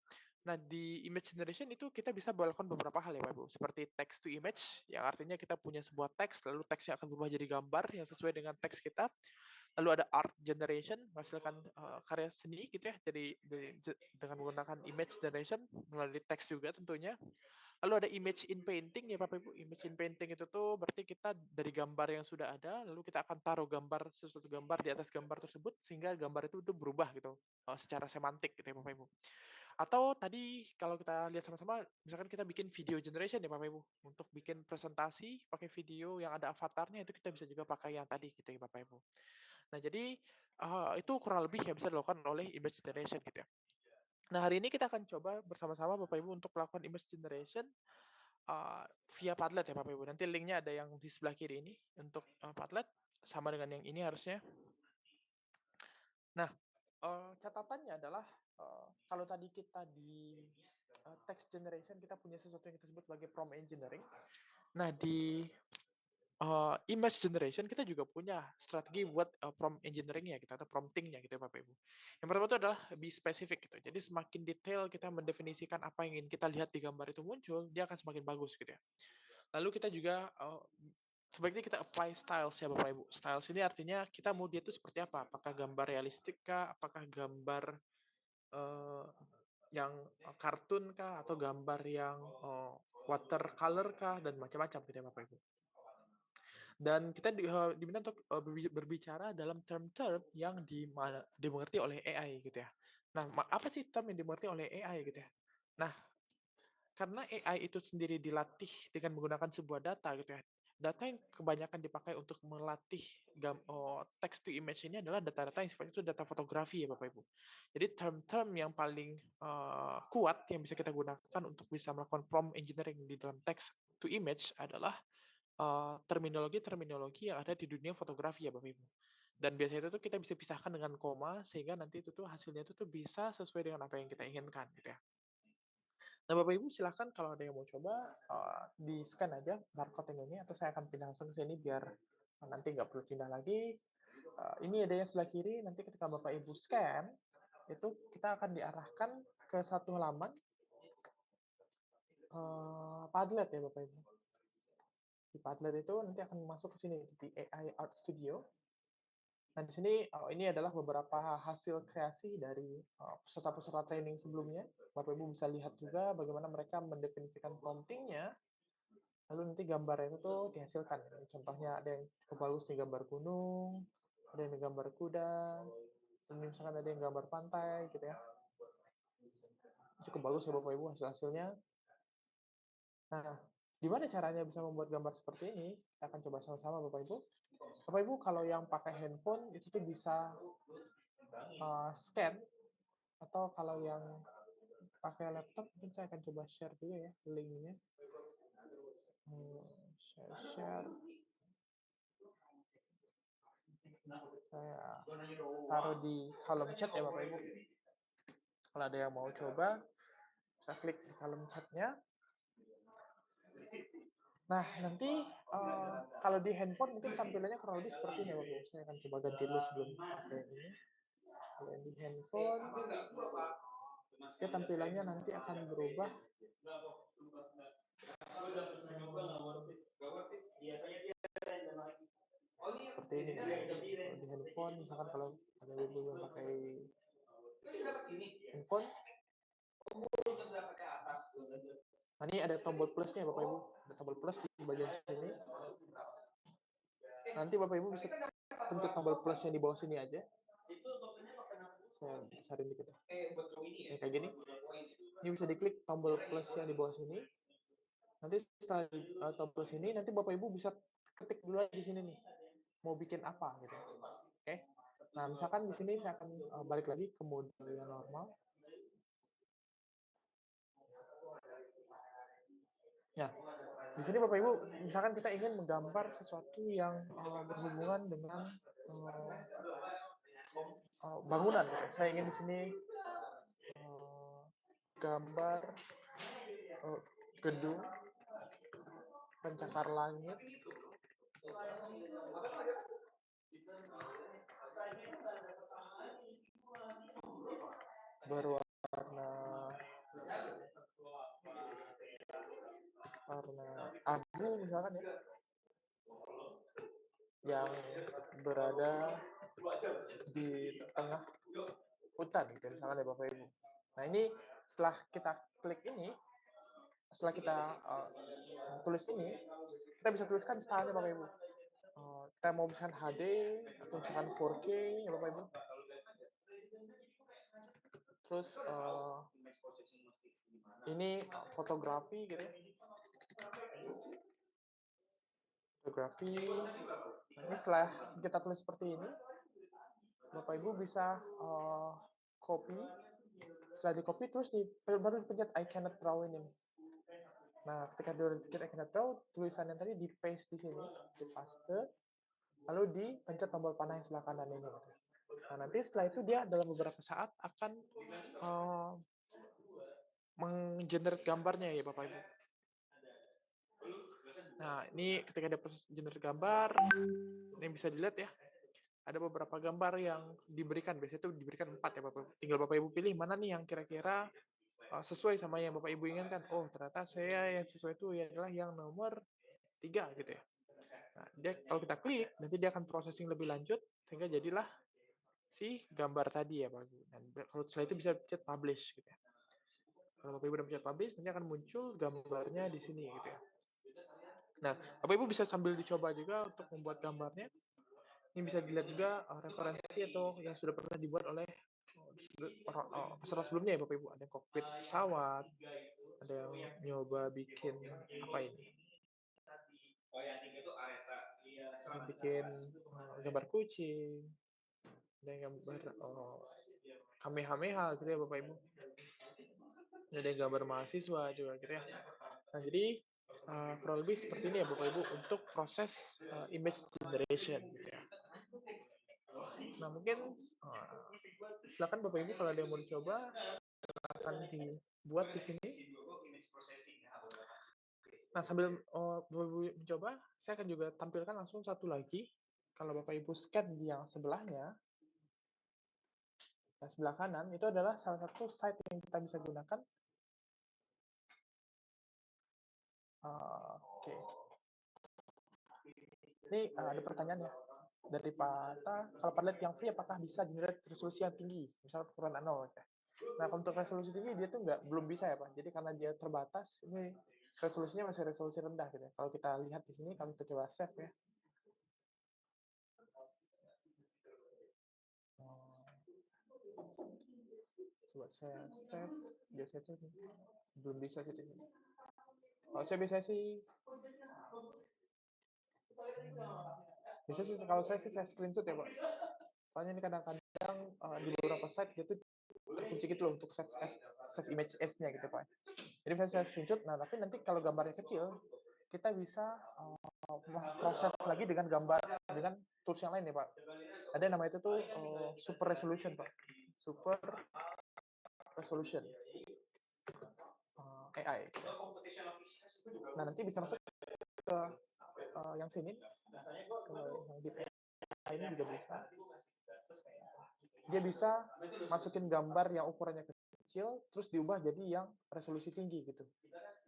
Speaker 1: Nah, di image generation itu kita bisa melakukan beberapa hal ya, Pak Ibu. Seperti text to image, yang artinya kita punya sebuah teks, lalu teksnya akan berubah jadi gambar yang sesuai dengan teks kita. Lalu ada art generation, menghasilkan karya seni gitu ya, dengan menggunakan image generation melalui teks juga tentunya. Lalu ada image in painting ya Bapak Ibu. Image in painting itu tuh berarti kita dari gambar yang sudah ada, lalu kita akan taruh sesuatu gambar di atas gambar tersebut sehingga gambar itu berubah gitu secara semantik gitu ya Bapak Ibu. Atau tadi kalau kita lihat sama-sama, misalkan kita bikin video generation ya Bapak Ibu. Untuk bikin presentasi pakai video yang ada avatarnya itu kita bisa juga pakai yang tadi gitu ya Bapak Ibu. Nah jadi itu kurang lebih yang bisa dilakukan oleh image generation gitu ya. Nah hari ini kita akan coba bersama-sama Bapak Ibu untuk melakukan image generation via Padlet ya Bapak Ibu. Nanti linknya ada yang di sebelah kiri ini untuk Padlet sama dengan yang ini harusnya. Nah catatannya adalah kalau tadi kita di text generation kita punya sesuatu yang kita sebut sebagai prompt engineering. Nah di image generation kita juga punya strategi buat prompt engineering-nya gitu atau prompting-nya gitu ya Bapak Ibu. Yang pertama itu adalah be specific gitu. Jadi semakin detail kita mendefinisikan apa yang ingin kita lihat di gambar itu muncul, dia akan semakin bagus gitu ya. Lalu kita juga sebaiknya kita apply styles ya Bapak Ibu. Styles ini artinya kita mau dia itu seperti apa? Apakah gambar realistik kah? Apakah gambar yang kartun kah? Atau gambar yang watercolor kah? Dan macam-macam gitu ya Bapak Ibu. Dan kita diminta untuk berbicara dalam term-term yang dimengerti oleh AI gitu ya. Nah, apa sih term yang dimengerti oleh AI gitu ya? Nah, karena AI itu sendiri dilatih dengan menggunakan sebuah data gitu ya. Data yang kebanyakan dipakai untuk melatih text to image ini adalah data-data yang sifatnya itu data fotografi ya Bapak Ibu. Jadi term-term yang paling kuat yang bisa kita gunakan untuk bisa melakukan prompt engineering di dalam text to image adalah terminologi-terminologi yang ada di dunia fotografi ya Bapak Ibu. Dan biasanya itu tuh kita bisa pisahkan dengan koma sehingga nanti itu tuh hasilnya itu tuh bisa sesuai dengan apa yang kita inginkan gitu ya. Nah, Bapak Ibu silahkan kalau ada yang mau coba di-scan aja barcode yang ini atau saya akan pindah langsung ke sini biar nanti nggak perlu pindah lagi. Ini ada yang sebelah kiri, nanti ketika Bapak Ibu scan, itu kita akan diarahkan ke satu halaman Padlet ya Bapak Ibu. Di Padlet itu nanti akan masuk ke sini di AI Art Studio. Nah, di sini ini adalah beberapa hasil kreasi dari peserta-peserta training sebelumnya. Bapak Ibu bisa lihat juga bagaimana mereka mendefinisikan prompting-nya, lalu nanti gambarnya itu tuh dihasilkan. Contohnya ada yang cukup bagus nih gambar gunung, ada yang gambar kuda, dan misalkan ada yang gambar pantai gitu ya. Cukup bagus ya Bapak Ibu hasil-hasilnya. Nah, gimana caranya bisa membuat gambar seperti ini? Kita akan coba sama-sama Bapak Ibu. Bapak Ibu kalau yang pakai handphone itu tuh bisa scan, atau kalau yang pakai laptop mungkin saya akan coba share juga ya linknya. Share. Saya taruh di kolom chat ya Bapak Ibu. Kalau ada yang mau coba, bisa klik di kolom chatnya. Nah, nanti kalau di handphone mungkin tampilannya kurang lebih seperti ini Bapak Ibu. Saya akan coba ganti dulu sebelum pakai ini. Kalau di handphone, ya tampilannya nanti akan berubah. Seperti ini. Kalau di handphone, misalkan kalau ada Ibu yang pakai handphone, nah ini ada tombol plusnya Bapak Ibu. Ada tombol plus di bagian sini. Nanti Bapak Ibu bisa pencet tombol plusnya di bawah sini aja. Saya besarin dikit ya. Kayak gini. Ini bisa diklik tombol plus yang di bawah sini. Nanti setelah tombol plus ini, nanti Bapak Ibu bisa ketik dulu di sini nih. Mau bikin apa gitu. Oke. Nah, misalkan di sini saya akan balik lagi ke mode yang normal. Ya, di sini Bapak Ibu, misalkan kita ingin menggambar sesuatu yang berhubungan dengan bangunan. Saya ingin di sini gambar gedung pencakar langit berwarna misalkan ya, yang berada di tengah hutan gitu misalkan ya Bapak Ibu. Nah ini setelah kita klik ini, setelah kita tulis ini, kita bisa tuliskan stylenya Bapak Ibu. Kita mau misalkan HD atau misalkan 4K ya Bapak Ibu. Terus ini fotografi gitu. Fotografi. Nah, ini setelah kita tulis seperti ini, Bapak Ibu bisa copy. Setelah di copy terus baru dipencet I cannot draw ini. Nah, ketika dipencet I cannot draw, tulisan yang tadi di paste di sini, di paste, lalu dipencet tombol panah yang sebelah kanan ini. Nah, nanti setelah itu dia dalam beberapa saat akan menggenerate gambarnya ya Bapak Ibu. Nah, ini ketika ada proses generate gambar, ini bisa dilihat ya. Ada beberapa gambar yang diberikan, biasanya itu diberikan 4 ya Bapak Ibu. Tinggal Bapak Ibu pilih mana nih yang kira-kira sesuai sama yang Bapak Ibu inginkan. Oh, ternyata saya yang sesuai itu adalah yang nomor 3 gitu ya. Nah, dia kalau kita klik, nanti dia akan processing lebih lanjut sehingga jadilah si gambar tadi ya Bapak Ibu. Dan kalau setelah itu bisa pencet publish gitu ya. Kalau Bapak Ibu udah pencet publish, nanti akan muncul gambarnya di sini gitu ya. Nah, Bapak Ibu bisa sambil dicoba juga untuk membuat gambarnya. Ini bisa dilihat juga referensi atau yang sudah pernah dibuat oleh peserta sebelumnya ya Bapak Ibu. Ada yang kokpit pesawat, ada yang nyoba bikin apa ini? Bikin gambar kucing, ada yang gambar kamehameha gitu ya Bapak Ibu. Ada yang gambar mahasiswa juga gitu ya. Nah jadi kurang lebih seperti ini ya Bapak Ibu untuk proses image generation gitu ya. Nah mungkin silakan Bapak Ibu kalau ada yang mau dicoba akan dibuat di sini. Nah sambil Bapak Ibu mencoba, saya akan juga tampilkan langsung satu lagi. Kalau Bapak Ibu scan di yang sebelahnya, yang sebelah kanan itu adalah salah satu site yang kita bisa gunakan. Oke. Ini ada pertanyaan ya dari Pak Atta, kalau Padlet yang free apakah bisa generate resolusi yang tinggi, misalnya ukuran nano? Nah, untuk resolusi tinggi dia tuh belum bisa ya Pak. Jadi karena dia terbatas, ini resolusinya masih resolusi rendah gitu. Kalau kita lihat di sini, kalau kita coba save ya. Coba saya save, biasanya belum bisa sih di sini. Kalau saya biasanya sih kalau saya sih saya screenshot ya Pak. Soalnya ini kadang-kadang di beberapa site dia tuh terkunci gitu loh untuk save image S-nya gitu Pak. Jadi saya screenshot, nah tapi nanti kalau gambarnya kecil, kita bisa proses lagi dengan gambar dengan tools yang lain ya Pak. Ada yang namanya itu tuh super resolution Pak. Super resolution AI. Nah nanti bisa masuk ke yang sini, ke yang di AI ini juga bisa. Dia bisa masukin gambar yang ukurannya kecil, terus diubah jadi yang resolusi tinggi gitu.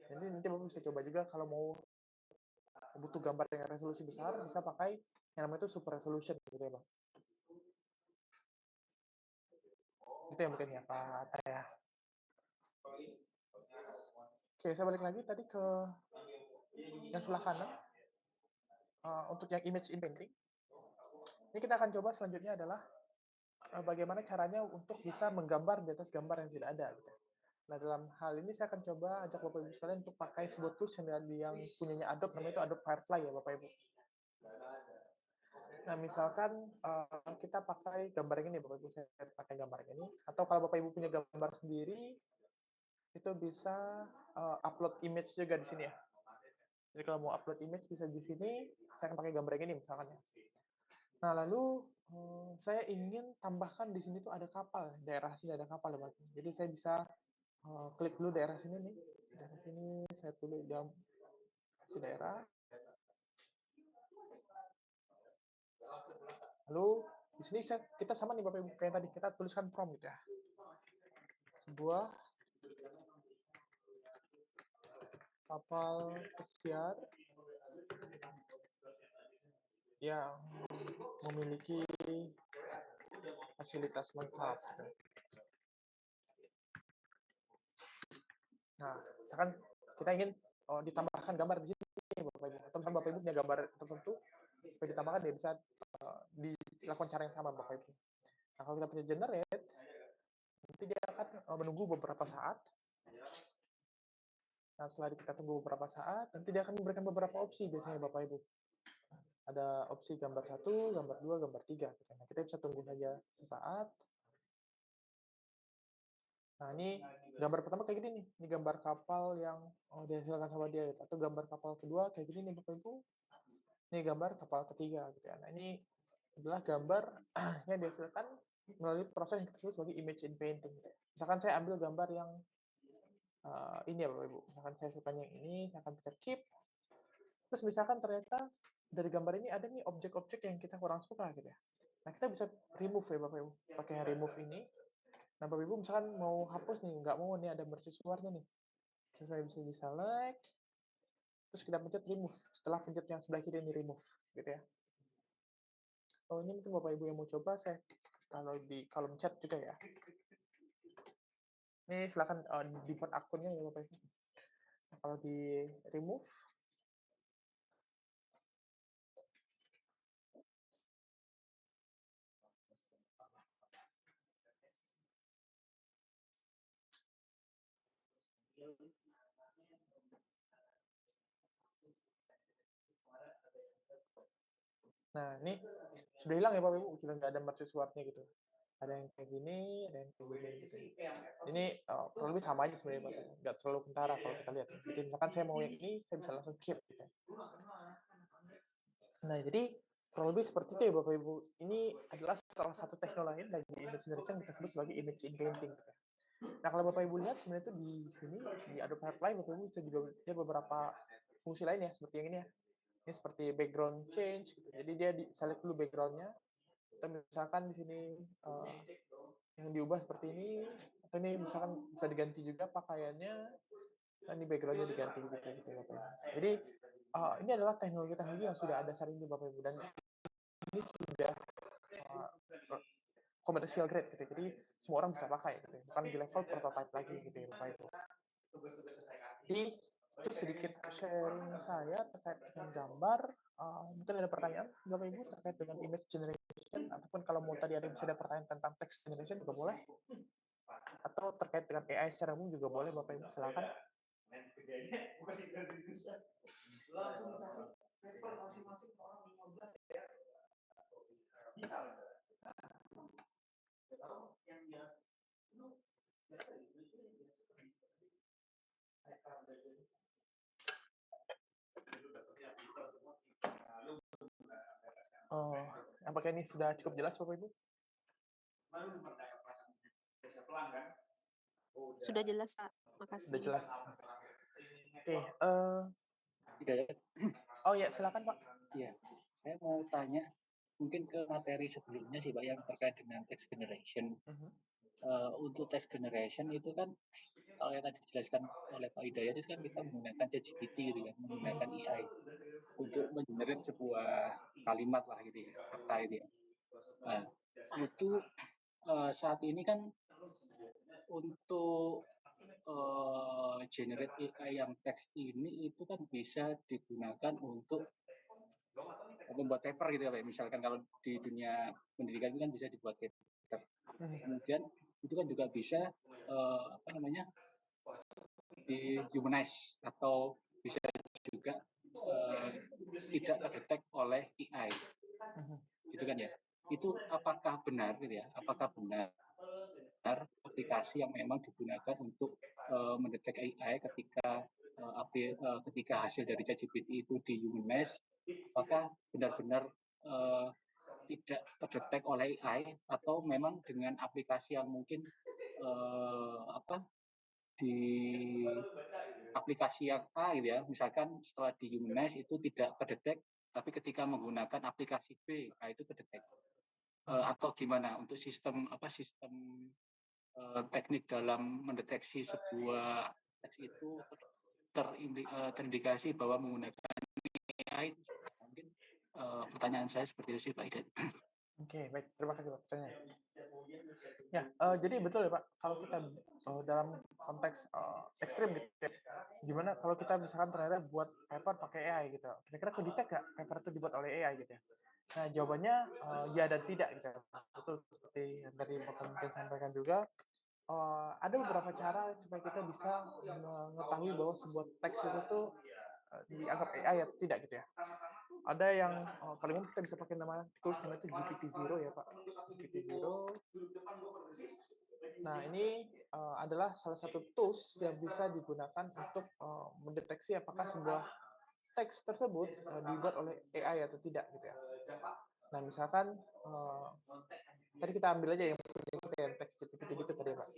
Speaker 1: Jadi nanti Bapak bisa coba juga kalau mau butuh gambar dengan resolusi besar, bisa pakai yang namanya itu super resolution gitu ya Bang. Itu yang mungkin ya Pak Taya. Oke, saya balik lagi tadi ke yang sebelah kanan. Untuk yang image in painting. Ini kita akan coba selanjutnya adalah bagaimana caranya untuk bisa menggambar di atas gambar yang sudah ada. Gitu. Nah, dalam hal ini saya akan coba ajak Bapak Ibu sekalian untuk pakai sebuah tools yang punyanya Adobe, namanya itu Adobe Firefly ya Bapak Ibu. Nah, misalkan kita pakai gambar ini, Bapak Ibu, saya pakai gambar ini. Atau kalau Bapak Ibu punya gambar sendiri, itu bisa upload image juga di sini ya. Jadi kalau mau upload image bisa di sini, saya akan pakai gambar ini misalkan ya. Nah, lalu saya ingin tambahkan di sini tuh ada kapal, daerah sini ada kapal ya Bapak. Jadi saya bisa klik dulu daerah sini nih. Daerah sini saya tulis kasih daerah. Lalu di sini kita sama nih Bapak Ibu kayak tadi kita tuliskan prompt gitu ya. Sebuah kapal pesiar yang memiliki fasilitas lengkap. Nah, misalkan kita ingin ditambahkan gambar di sini, Bapak Ibu, atau misalkan Bapak Ibu punya gambar tertentu, supaya ditambahkan dia bisa dilakukan cara yang sama, Bapak Ibu. Nah, kalau kita punya generate, nanti dia akan menunggu beberapa saat. Nah, setelah kita tunggu beberapa saat, nanti dia akan memberikan beberapa opsi biasanya, Bapak Ibu. Ada opsi gambar 1, gambar 2, gambar 3. Nah, kita bisa tunggu saja sesaat. Nah, ini gambar pertama kayak gini nih. Ini gambar kapal yang dihasilkan sama dia. Atau gambar kapal kedua kayak gini nih, Bapak Ibu. Ini gambar kapal ketiga. Gitu ya. Nah, ini adalah gambar yang dihasilkan melalui proses yang disebut sebagai image in painting. Misalkan saya ambil gambar yang ini ya, Bapak Ibu. Misalkan saya sukanya yang ini, saya akan pencet keep. Terus misalkan ternyata dari gambar ini ada nih objek-objek yang kita kurang suka gitu ya. Nah, kita bisa remove ya, Bapak Ibu. Pakai yang remove ini. Nah, Bapak Ibu misalkan mau hapus nih, nggak mau nih ada mercusuarnya nih. Terus saya bisa di-select, terus kita pencet remove. Setelah pencet yang sebelah kiri ini remove, gitu ya. Oh, ini mungkin Bapak Ibu yang mau coba, saya kalau di kolom chat juga ya. Ini silakan default akunnya ya, Bapak Ibu. Nah, kalau di remove, nah ini sudah hilang ya Bapak Ibu, sudah nggak ada mercusuarnya gitu. Ada yang kayak gini, ada yang kayak gini gitu. Ini kurang lebih sama aja sebenarnya Bapak Ibu, nggak terlalu kentara kalau kita lihat. Jadi misalkan saya mau yang ini, saya bisa langsung keep gitu. Nah, jadi kurang lebih seperti itu ya Bapak Ibu. Ini adalah salah satu teknologi lain dari image generation yang kita sebut sebagai image in painting. Gitu. Nah, kalau Bapak Ibu lihat sebenarnya itu di sini di Adobe Firefly Bapak Ibu bisa juga dia beberapa fungsi lain ya seperti yang ini ya. Ini seperti background change gitu. Jadi dia select dulu backgroundnya. Atau misalkan di sini yang diubah seperti ini, atau ini misalkan bisa diganti juga pakaiannya. Nah, ini backgroundnya diganti gitu Bapak Ibu. Jadi ini adalah teknologi-teknologi yang sudah ada saat ini Bapak Ibu, dan ini sudah commercial grade gitu. Jadi semua orang bisa pakai gitu. Bukan di level prototype lagi gitu ya Bapak Ibu. Jadi itu sedikit sharing saya terkait dengan gambar. Mungkin ada pertanyaan Bapak Ibu terkait dengan image generation, ataupun kalau mau tadi ada bisa ada pertanyaan tentang text generation juga boleh. Atau terkait dengan AI secara umum juga boleh Bapak Ibu, silakan. Oh, apakah ini sudah cukup jelas Bapak Ibu?
Speaker 2: Sudah jelas, Pak. Makasih.
Speaker 1: Sudah jelas. Oke, oh ya, silakan Pak.
Speaker 4: Iya, saya mau tanya mungkin ke materi sebelumnya sih Pak yang terkait dengan text generation. Untuk text generation itu kan kalau yang tadi dijelaskan oleh Pak Hidayat itu kan kita menggunakan ChatGPT gitu kan, menggunakan AI untuk mengenerate sebuah kalimat lah gitu ya, kata itu ya. Nah, itu saat ini kan untuk generate AI yang teks ini itu kan bisa digunakan untuk membuat paper gitu ya Pak. Misalkan kalau di dunia pendidikan itu kan bisa dibuat paper. Kemudian itu kan juga bisa dihumanize atau bisa juga tidak terdetek oleh AI. Gitu kan ya. Itu apakah benar gitu ya? Apakah benar aplikasi yang memang digunakan untuk mendetek AI ketika hasil dari ChatGPT itu dihumanize, apakah benar-benar tidak terdetek oleh AI atau memang dengan aplikasi yang mungkin di aplikasi yang A gitu ya, misalkan setelah dihumanize itu tidak terdetek, tapi ketika menggunakan aplikasi B, nah itu terdetek. Atau gimana untuk sistem teknik dalam mendeteksi sebuah teks itu terindikasi bahwa menggunakan AI. Mungkin pertanyaan saya seperti itu sih Pak Idan.
Speaker 1: Oke, baik. Terima kasih Pak pertanyaan. Ya, jadi betul ya Pak, kalau kita dalam konteks ekstrim gitu ya, gimana kalau kita misalkan ternyata buat paper pakai AI gitu, kira-kira kedetek nggak paper itu dibuat oleh AI gitu ya? Nah, jawabannya ya dan tidak gitu ya. Betul seperti yang tadi Bapak mungkin sampaikan juga, ada beberapa cara supaya kita bisa mengetahui bahwa sebuah teks itu tuh dianggap AI atau tidak gitu ya. Ada yang paling umum kita bisa pakai nama tools namanya itu GPT-0 ya Pak. GPT-0. Nah, ini adalah salah satu tools yang bisa digunakan untuk mendeteksi apakah sebuah teks tersebut dibuat oleh AI atau tidak gitu ya. Nah, misalkan tadi kita ambil aja yang teks GPT gitu tadi Pak.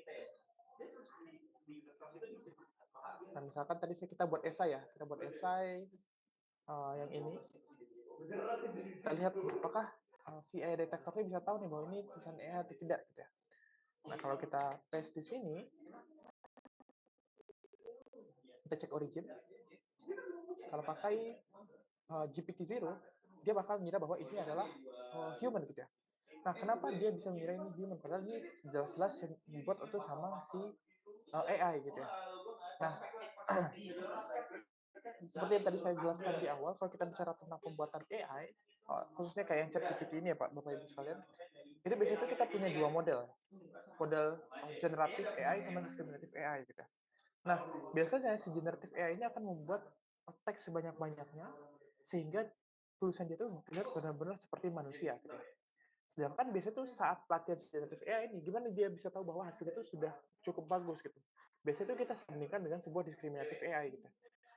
Speaker 1: Nah, misalkan tadi kita buat esai ya, kita buat esai yang ini. Kita lihat apakah si AI detektornya bisa tahu nih bahwa ini tulisan AI atau tidak gitu ya. Nah, kalau kita paste di sini, kita cek origin. Kalau pakai GPT-0, dia bakal mengira bahwa ini adalah human gitu ya. Nah, kenapa dia bisa mengira ini human? Padahal ini jelas-jelas dibuat itu sama si AI gitu ya. Nah, seperti yang tadi saya jelaskan di awal, kalau kita bicara tentang pembuatan AI, khususnya kayak yang ChatGPT ini ya Pak, Bapak Ibu sekalian, itu biasanya itu kita punya dua model generatif AI sama discriminative AI gitu. Nah, biasanya si generative AI ini akan membuat teks sebanyak-banyaknya sehingga tulisan dia itu terlihat benar-benar seperti manusia gitu. Sedangkan biasanya tuh saat pelatihan generative AI ini, gimana dia bisa tahu bahwa hasilnya itu sudah cukup bagus gitu. Biasanya itu kita sandingkan dengan sebuah discriminative AI gitu.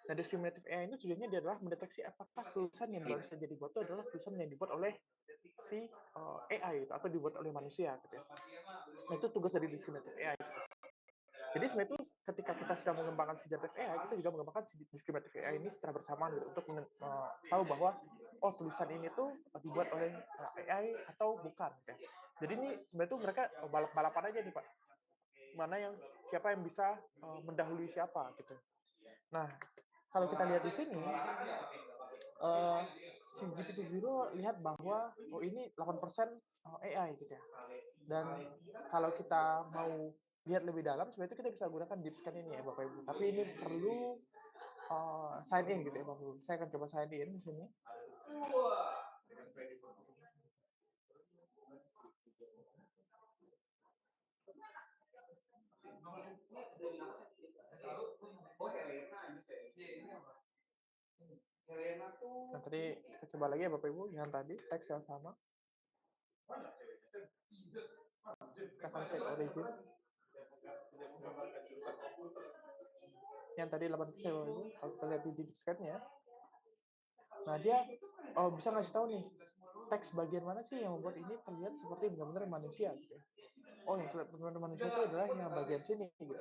Speaker 1: Nah, discriminative AI ini tujuannya dia adalah mendeteksi apakah tulisan yang baru saja dibuat itu adalah tulisan yang dibuat oleh si AI gitu, atau dibuat oleh manusia gitu ya. Nah, itu tugas dari discriminative AI. Jadi sebenarnya itu ketika kita sedang mengembangkan si generative AI, kita juga mengembangkan si discriminative AI ini secara bersamaan gitu, untuk tahu bahwa tulisan ini tuh dibuat oleh AI atau bukan. Gitu. Jadi ini sebenarnya itu mereka balap-balapan aja nih Pak. Mana yang siapa yang bisa mendahului siapa gitu. Nah, kalau kita lihat di sini, si GPT-0 lihat bahwa ini 8% AI gitu ya. Dan kalau kita mau lihat lebih dalam, sebenarnya kita bisa gunakan deep scan ini ya Bapak Ibu. Tapi ini perlu sign in gitu ya Bapak Ibu. Saya akan coba sign in di sini. Nah, tadi kita coba lagi ya Bapak Ibu, yang tadi teks yang sama. Kita akan cek origin. Yang tadi 8% Bapak Ibu, kalau kita lihat di deep scan-nya. Nah, dia bisa ngasih tahu nih, teks bagian mana sih yang membuat ini terlihat seperti benar-benar manusia gitu ya. Oh, yang terlihat benar-benar manusia itu adalah yang bagian sini gitu.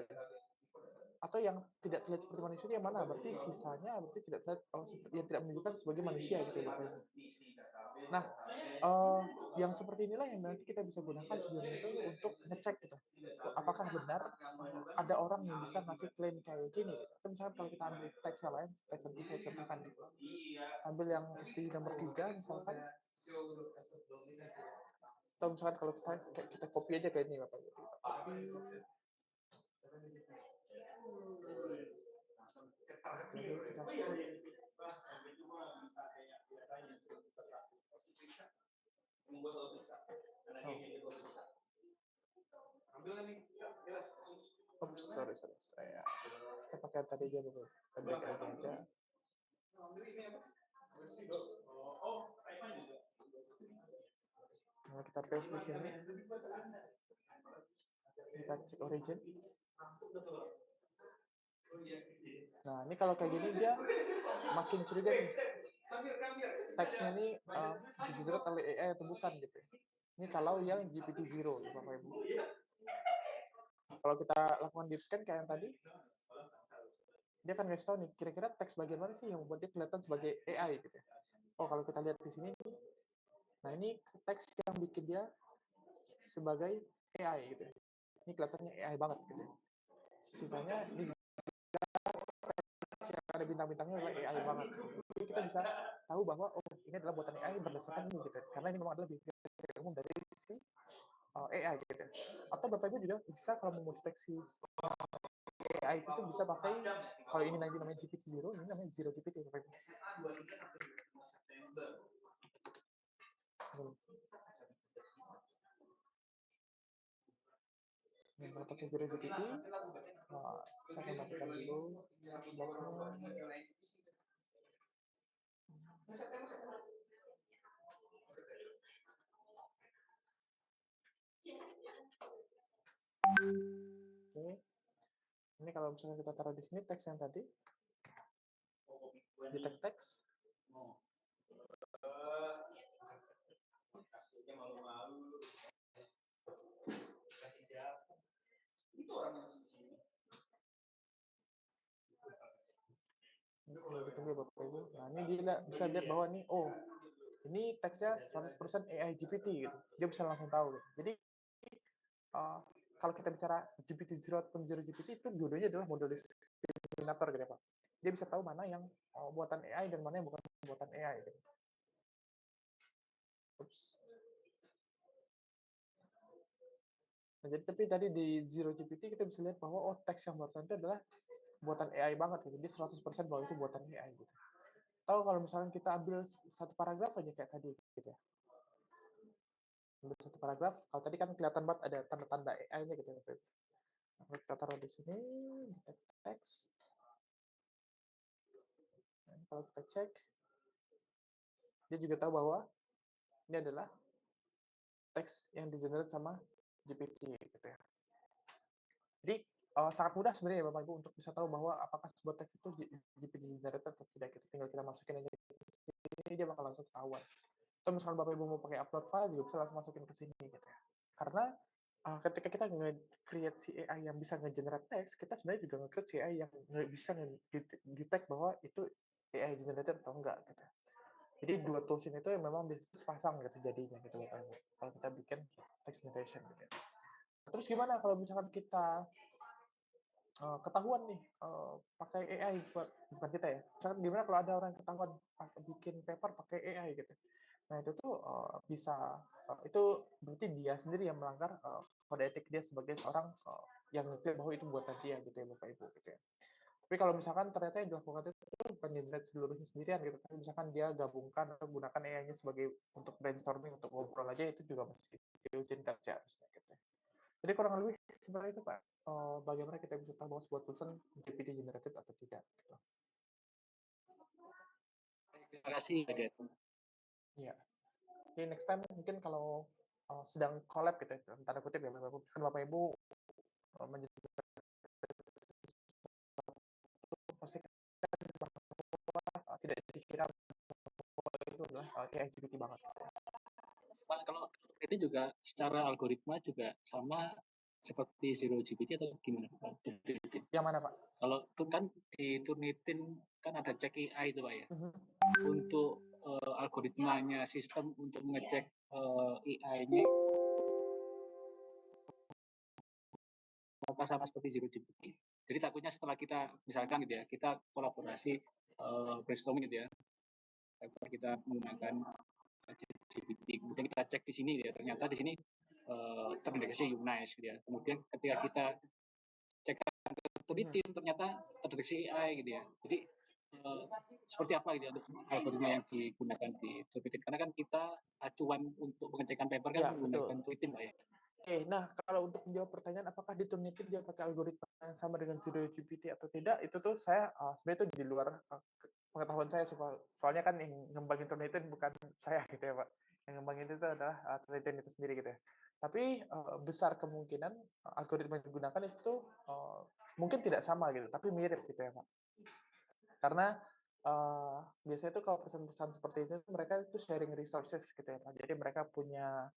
Speaker 1: Atau yang tidak terlihat seperti manusia itu yang mana? Berarti sisanya berarti tidak terlihat yang tidak menunjukkan sebagai manusia gitu ya Bapak Ibu. Nah, yang seperti inilah yang nanti kita bisa gunakan sebenarnya itu untuk ngecek gitu. Apakah benar ada orang yang bisa ngasih klaim kayak gini gitu. Atau misalkan kalau kita ambil teks yang lain, teks yang saya contohkan gitu. Ambil yang STI nomor 3 misalkan. Atau misalkan kalau kita copy aja kayak ini Bapak Ibu. Oops, sorry. Kita pakai tadi aja dulu. Aja. Nah, kita paste di sini. Kita cek origin. Nah, ini kalau kayak gini dia makin curiga nih. Teksnya ini digenerate oleh AI atau bukan gitu. Ini kalau yang GPT-0 ya Bapak Ibu. Kalau kita lakukan deep scan kayak yang tadi, dia akan ngasih tahu nih, kira-kira teks bagian mana sih yang membuat dia kelihatan sebagai AI gitu. Oh, kalau kita lihat di sini, nah ini teks yang bikin dia sebagai AI gitu. Ini kelihatannya AI banget gitu. Sisanya ini yang ada bintang-bintangnya adalah AI banget. Jadi kita bisa tahu bahwa ini adalah buatan AI berdasarkan ini gitu. Karena ini memang adalah behavior umum dari si AI gitu. Atau Bapak Ibu juga bisa kalau mau deteksi AI itu bisa pakai, kalau ini nanti namanya GPT-0, ini namanya Zero GPT Bapak Ibu. Kalau pakai Zero GPT, kita akan matikan dulu boxnya. Oke. Ini kalau misalnya kita taruh di sini teks yang tadi, detect text. Ini kalau ditunggu Bapak Ibu. Nah, ini dia bisa lihat bahwa nih, ini teksnya 100% AI GPT gitu. Dia bisa langsung tahu gitu. Jadi kalau kita bicara GPT-0 ataupun Zero GPT itu dua-duanya adalah model diskriminator gitu ya Pak. Dia bisa tahu mana yang buatan AI dan mana yang bukan buatan AI gitu. Oops. Nah, jadi tapi tadi di Zero GPT kita bisa lihat bahwa teks yang buatan itu adalah buatan AI banget gitu. Dia 100% bahwa itu buatan AI gitu. Tahu kalau misalnya kita ambil satu paragraf aja kayak tadi gitu ya. Ambil satu paragraf, kalau tadi kan kelihatan banget ada tanda-tanda AI-nya gitu ya. Kita taruh di sini, detect text. Nah, kalau kita cek, dia juga tahu bahwa ini adalah teks yang di-generate sama GPT gitu ya. Jadi sangat mudah sebenarnya ya Bapak Ibu untuk bisa tahu bahwa apakah sebuah teks itu GPT generated atau tidak. Kita tinggal kita masukin aja ke sini, dia bakal langsung ketahuan. Atau misalkan Bapak Ibu mau pakai upload file juga bisa langsung masukin ke sini gitu ya. Karena ketika kita nge-create si AI yang bisa nge-generate teks, kita sebenarnya juga nge-create si AI yang bisa nge-detect bahwa itu AI generated atau enggak gitu. Jadi dua tools ini tuh memang bisa sepasang gitu jadinya gitu Bapak Ibu. Kalau kita bikin text generation gitu ya. Terus gimana kalau misalkan kita ketahuan nih pakai AI bukan kita ya. Misalkan gimana kalau ada orang yang ketahuan bikin paper pakai AI gitu. Nah itu tuh bisa itu berarti dia sendiri yang melanggar kode etik dia sebagai seorang yang ngeklaim bahwa itu buatan dia gitu ya Bapak Ibu gitu ya. Tapi kalau misalkan ternyata yang dilakukan itu bukan generate seluruhnya sendirian gitu, tapi misalkan dia gabungkan atau gunakan AI-nya sebagai untuk brainstorming, untuk ngobrol aja itu juga masih diizinkan seharusnya gitu. Jadi kurang lebih sebenarnya itu Pak, bagaimana kita bisa tahu bahwa sebuah tulisan GPT generated atau tidak gitu.
Speaker 4: Terima kasih Pak Det.
Speaker 1: Iya. Oke, next time mungkin kalau sedang collab gitu, tanda kutip ya Bapak Ibu menjadi pastikan bahwa tidak dikira bahwa itu adalah AI GPT banget.
Speaker 4: Pak, kalau itu juga secara algoritma juga sama seperti Zero GPT atau gimana Pak?
Speaker 1: Yang mana Pak?
Speaker 4: Kalau itu kan di Turnitin kan ada cek AI itu Pak ya. Untuk algoritmanya sistem untuk mengecek AI-nya apakah sama seperti Zero GPT. Jadi takutnya setelah kita misalkan gitu ya, kita kolaborasi brainstorming gitu ya, kita menggunakan GPT, kemudian kita cek di sini ya, ternyata di sini terdeteksi Unice gitu ya. Kemudian ketika kita cek ke Turnitin ternyata terdeteksi AI gitu ya. Jadi seperti apa gitu ya algoritma yang digunakan di Turnitin? Karena kan kita acuan untuk pengecekan paper kan menggunakan Turnitin Pak ya.
Speaker 1: Oke, nah kalau untuk menjawab pertanyaan apakah di Turnitin dia pakai algoritma yang sama dengan Zero GPT atau tidak, itu tuh saya sebenarnya itu di luar pengetahuan saya, soalnya kan yang ngembangin Turnitin bukan saya gitu ya Pak. Yang ngembangin itu adalah Turnitin itu sendiri gitu ya. Tapi besar kemungkinan algoritma yang digunakan itu mungkin tidak sama gitu, tapi mirip gitu ya Pak. Karena biasanya itu kalau perusahaan-perusahaan seperti itu mereka itu sharing resources gitu ya Pak. Jadi mereka punya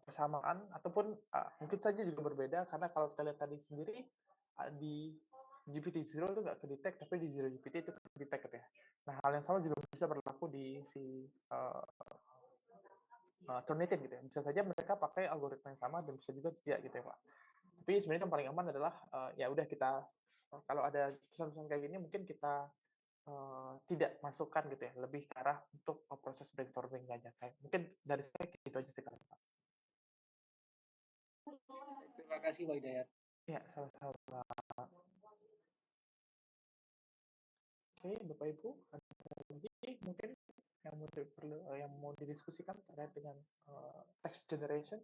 Speaker 1: persamaan ataupun mungkin saja juga berbeda karena kalau kita lihat tadi sendiri di GPT-0 itu nggak kedetek tapi di Zero GPT itu kedetek gitu ya. Nah hal yang sama juga bisa berlaku di si Turnitin gitu ya. Bisa saja mereka pakai algoritma yang sama dan bisa juga tidak gitu ya Pak. Tapi sebenarnya yang paling aman adalah ya udah kita kalau ada pesan-pesan kayak gini mungkin kita tidak masukan gitu ya, lebih ke arah untuk proses brainstorming aja. Mungkin dari saya gitu aja sih, Kak.
Speaker 4: Terima kasih Pak Hidayat.
Speaker 1: Ya, sama-sama. Oke, Bapak Ibu, ada lagi mungkin yang mau didiskusikan terkait dengan text generation?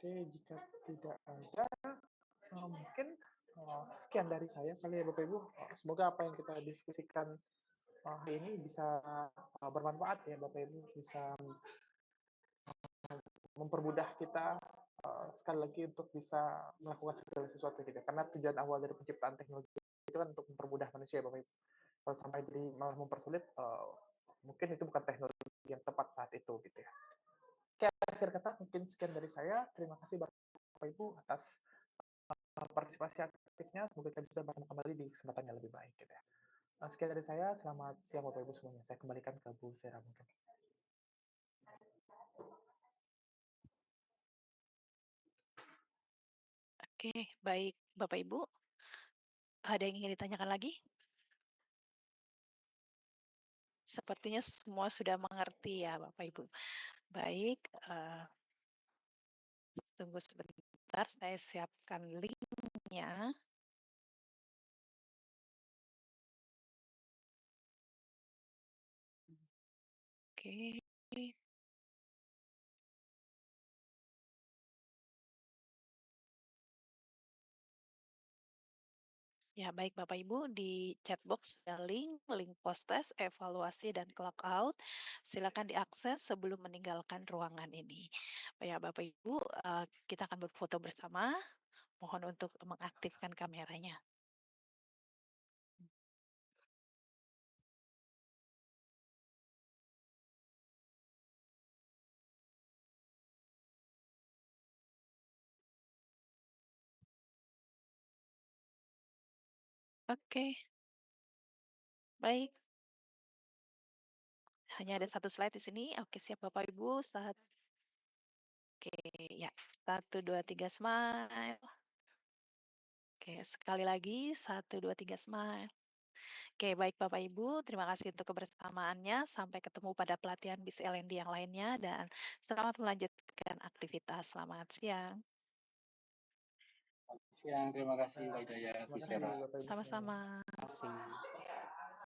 Speaker 1: Oke, jika tidak ada, mungkin sekian dari saya kali ya Bapak Ibu. Semoga apa yang kita diskusikan hari ini bisa bermanfaat ya Bapak Ibu, bisa mempermudah kita sekali lagi untuk bisa melakukan segala sesuatu gitu. Karena tujuan awal dari penciptaan teknologi itu kan untuk mempermudah manusia Bapak Ibu. Kalau sampai jadi malah mempersulit, mungkin itu bukan teknologi yang tepat saat itu gitu ya. Oke, akhir kata mungkin sekian dari saya. Terima kasih Bapak Ibu atas partisipasi aktifnya. Semoga kita bisa bertemu kembali di kesempatan yang lebih baik gitu ya. Sekian dari saya. Selamat siang Bapak Ibu semuanya. Saya kembalikan ke Bu Sera mungkin.
Speaker 5: Oke, baik Bapak Ibu. Ada yang ingin ditanyakan lagi? Sepertinya semua sudah mengerti ya Bapak Ibu. Baik, tunggu sebentar, saya siapkan linknya. Oke. Ya, baik Bapak Ibu, di chatbox ada link post test, evaluasi, dan clock out. Silakan diakses sebelum meninggalkan ruangan ini. Ya, Bapak Ibu, kita akan berfoto bersama. Mohon untuk mengaktifkan kameranya. Oke. Baik. Hanya ada satu slide di sini. Oke, siap Bapak Ibu. Oke, ya. 1, 2, 3, smile. Oke, sekali lagi. 1, 2, 3, smile. Oke, baik Bapak Ibu. Terima kasih untuk kebersamaannya. Sampai ketemu pada pelatihan BIS LND yang lainnya. Dan selamat melanjutkan aktivitas. Selamat siang.
Speaker 4: Siang, terima kasih Pak Hidayat, Bu
Speaker 1: Terima kasih
Speaker 4: Sera.
Speaker 1: Bapak Ibu semuanya.
Speaker 5: Sama-sama.
Speaker 4: Terima kasih.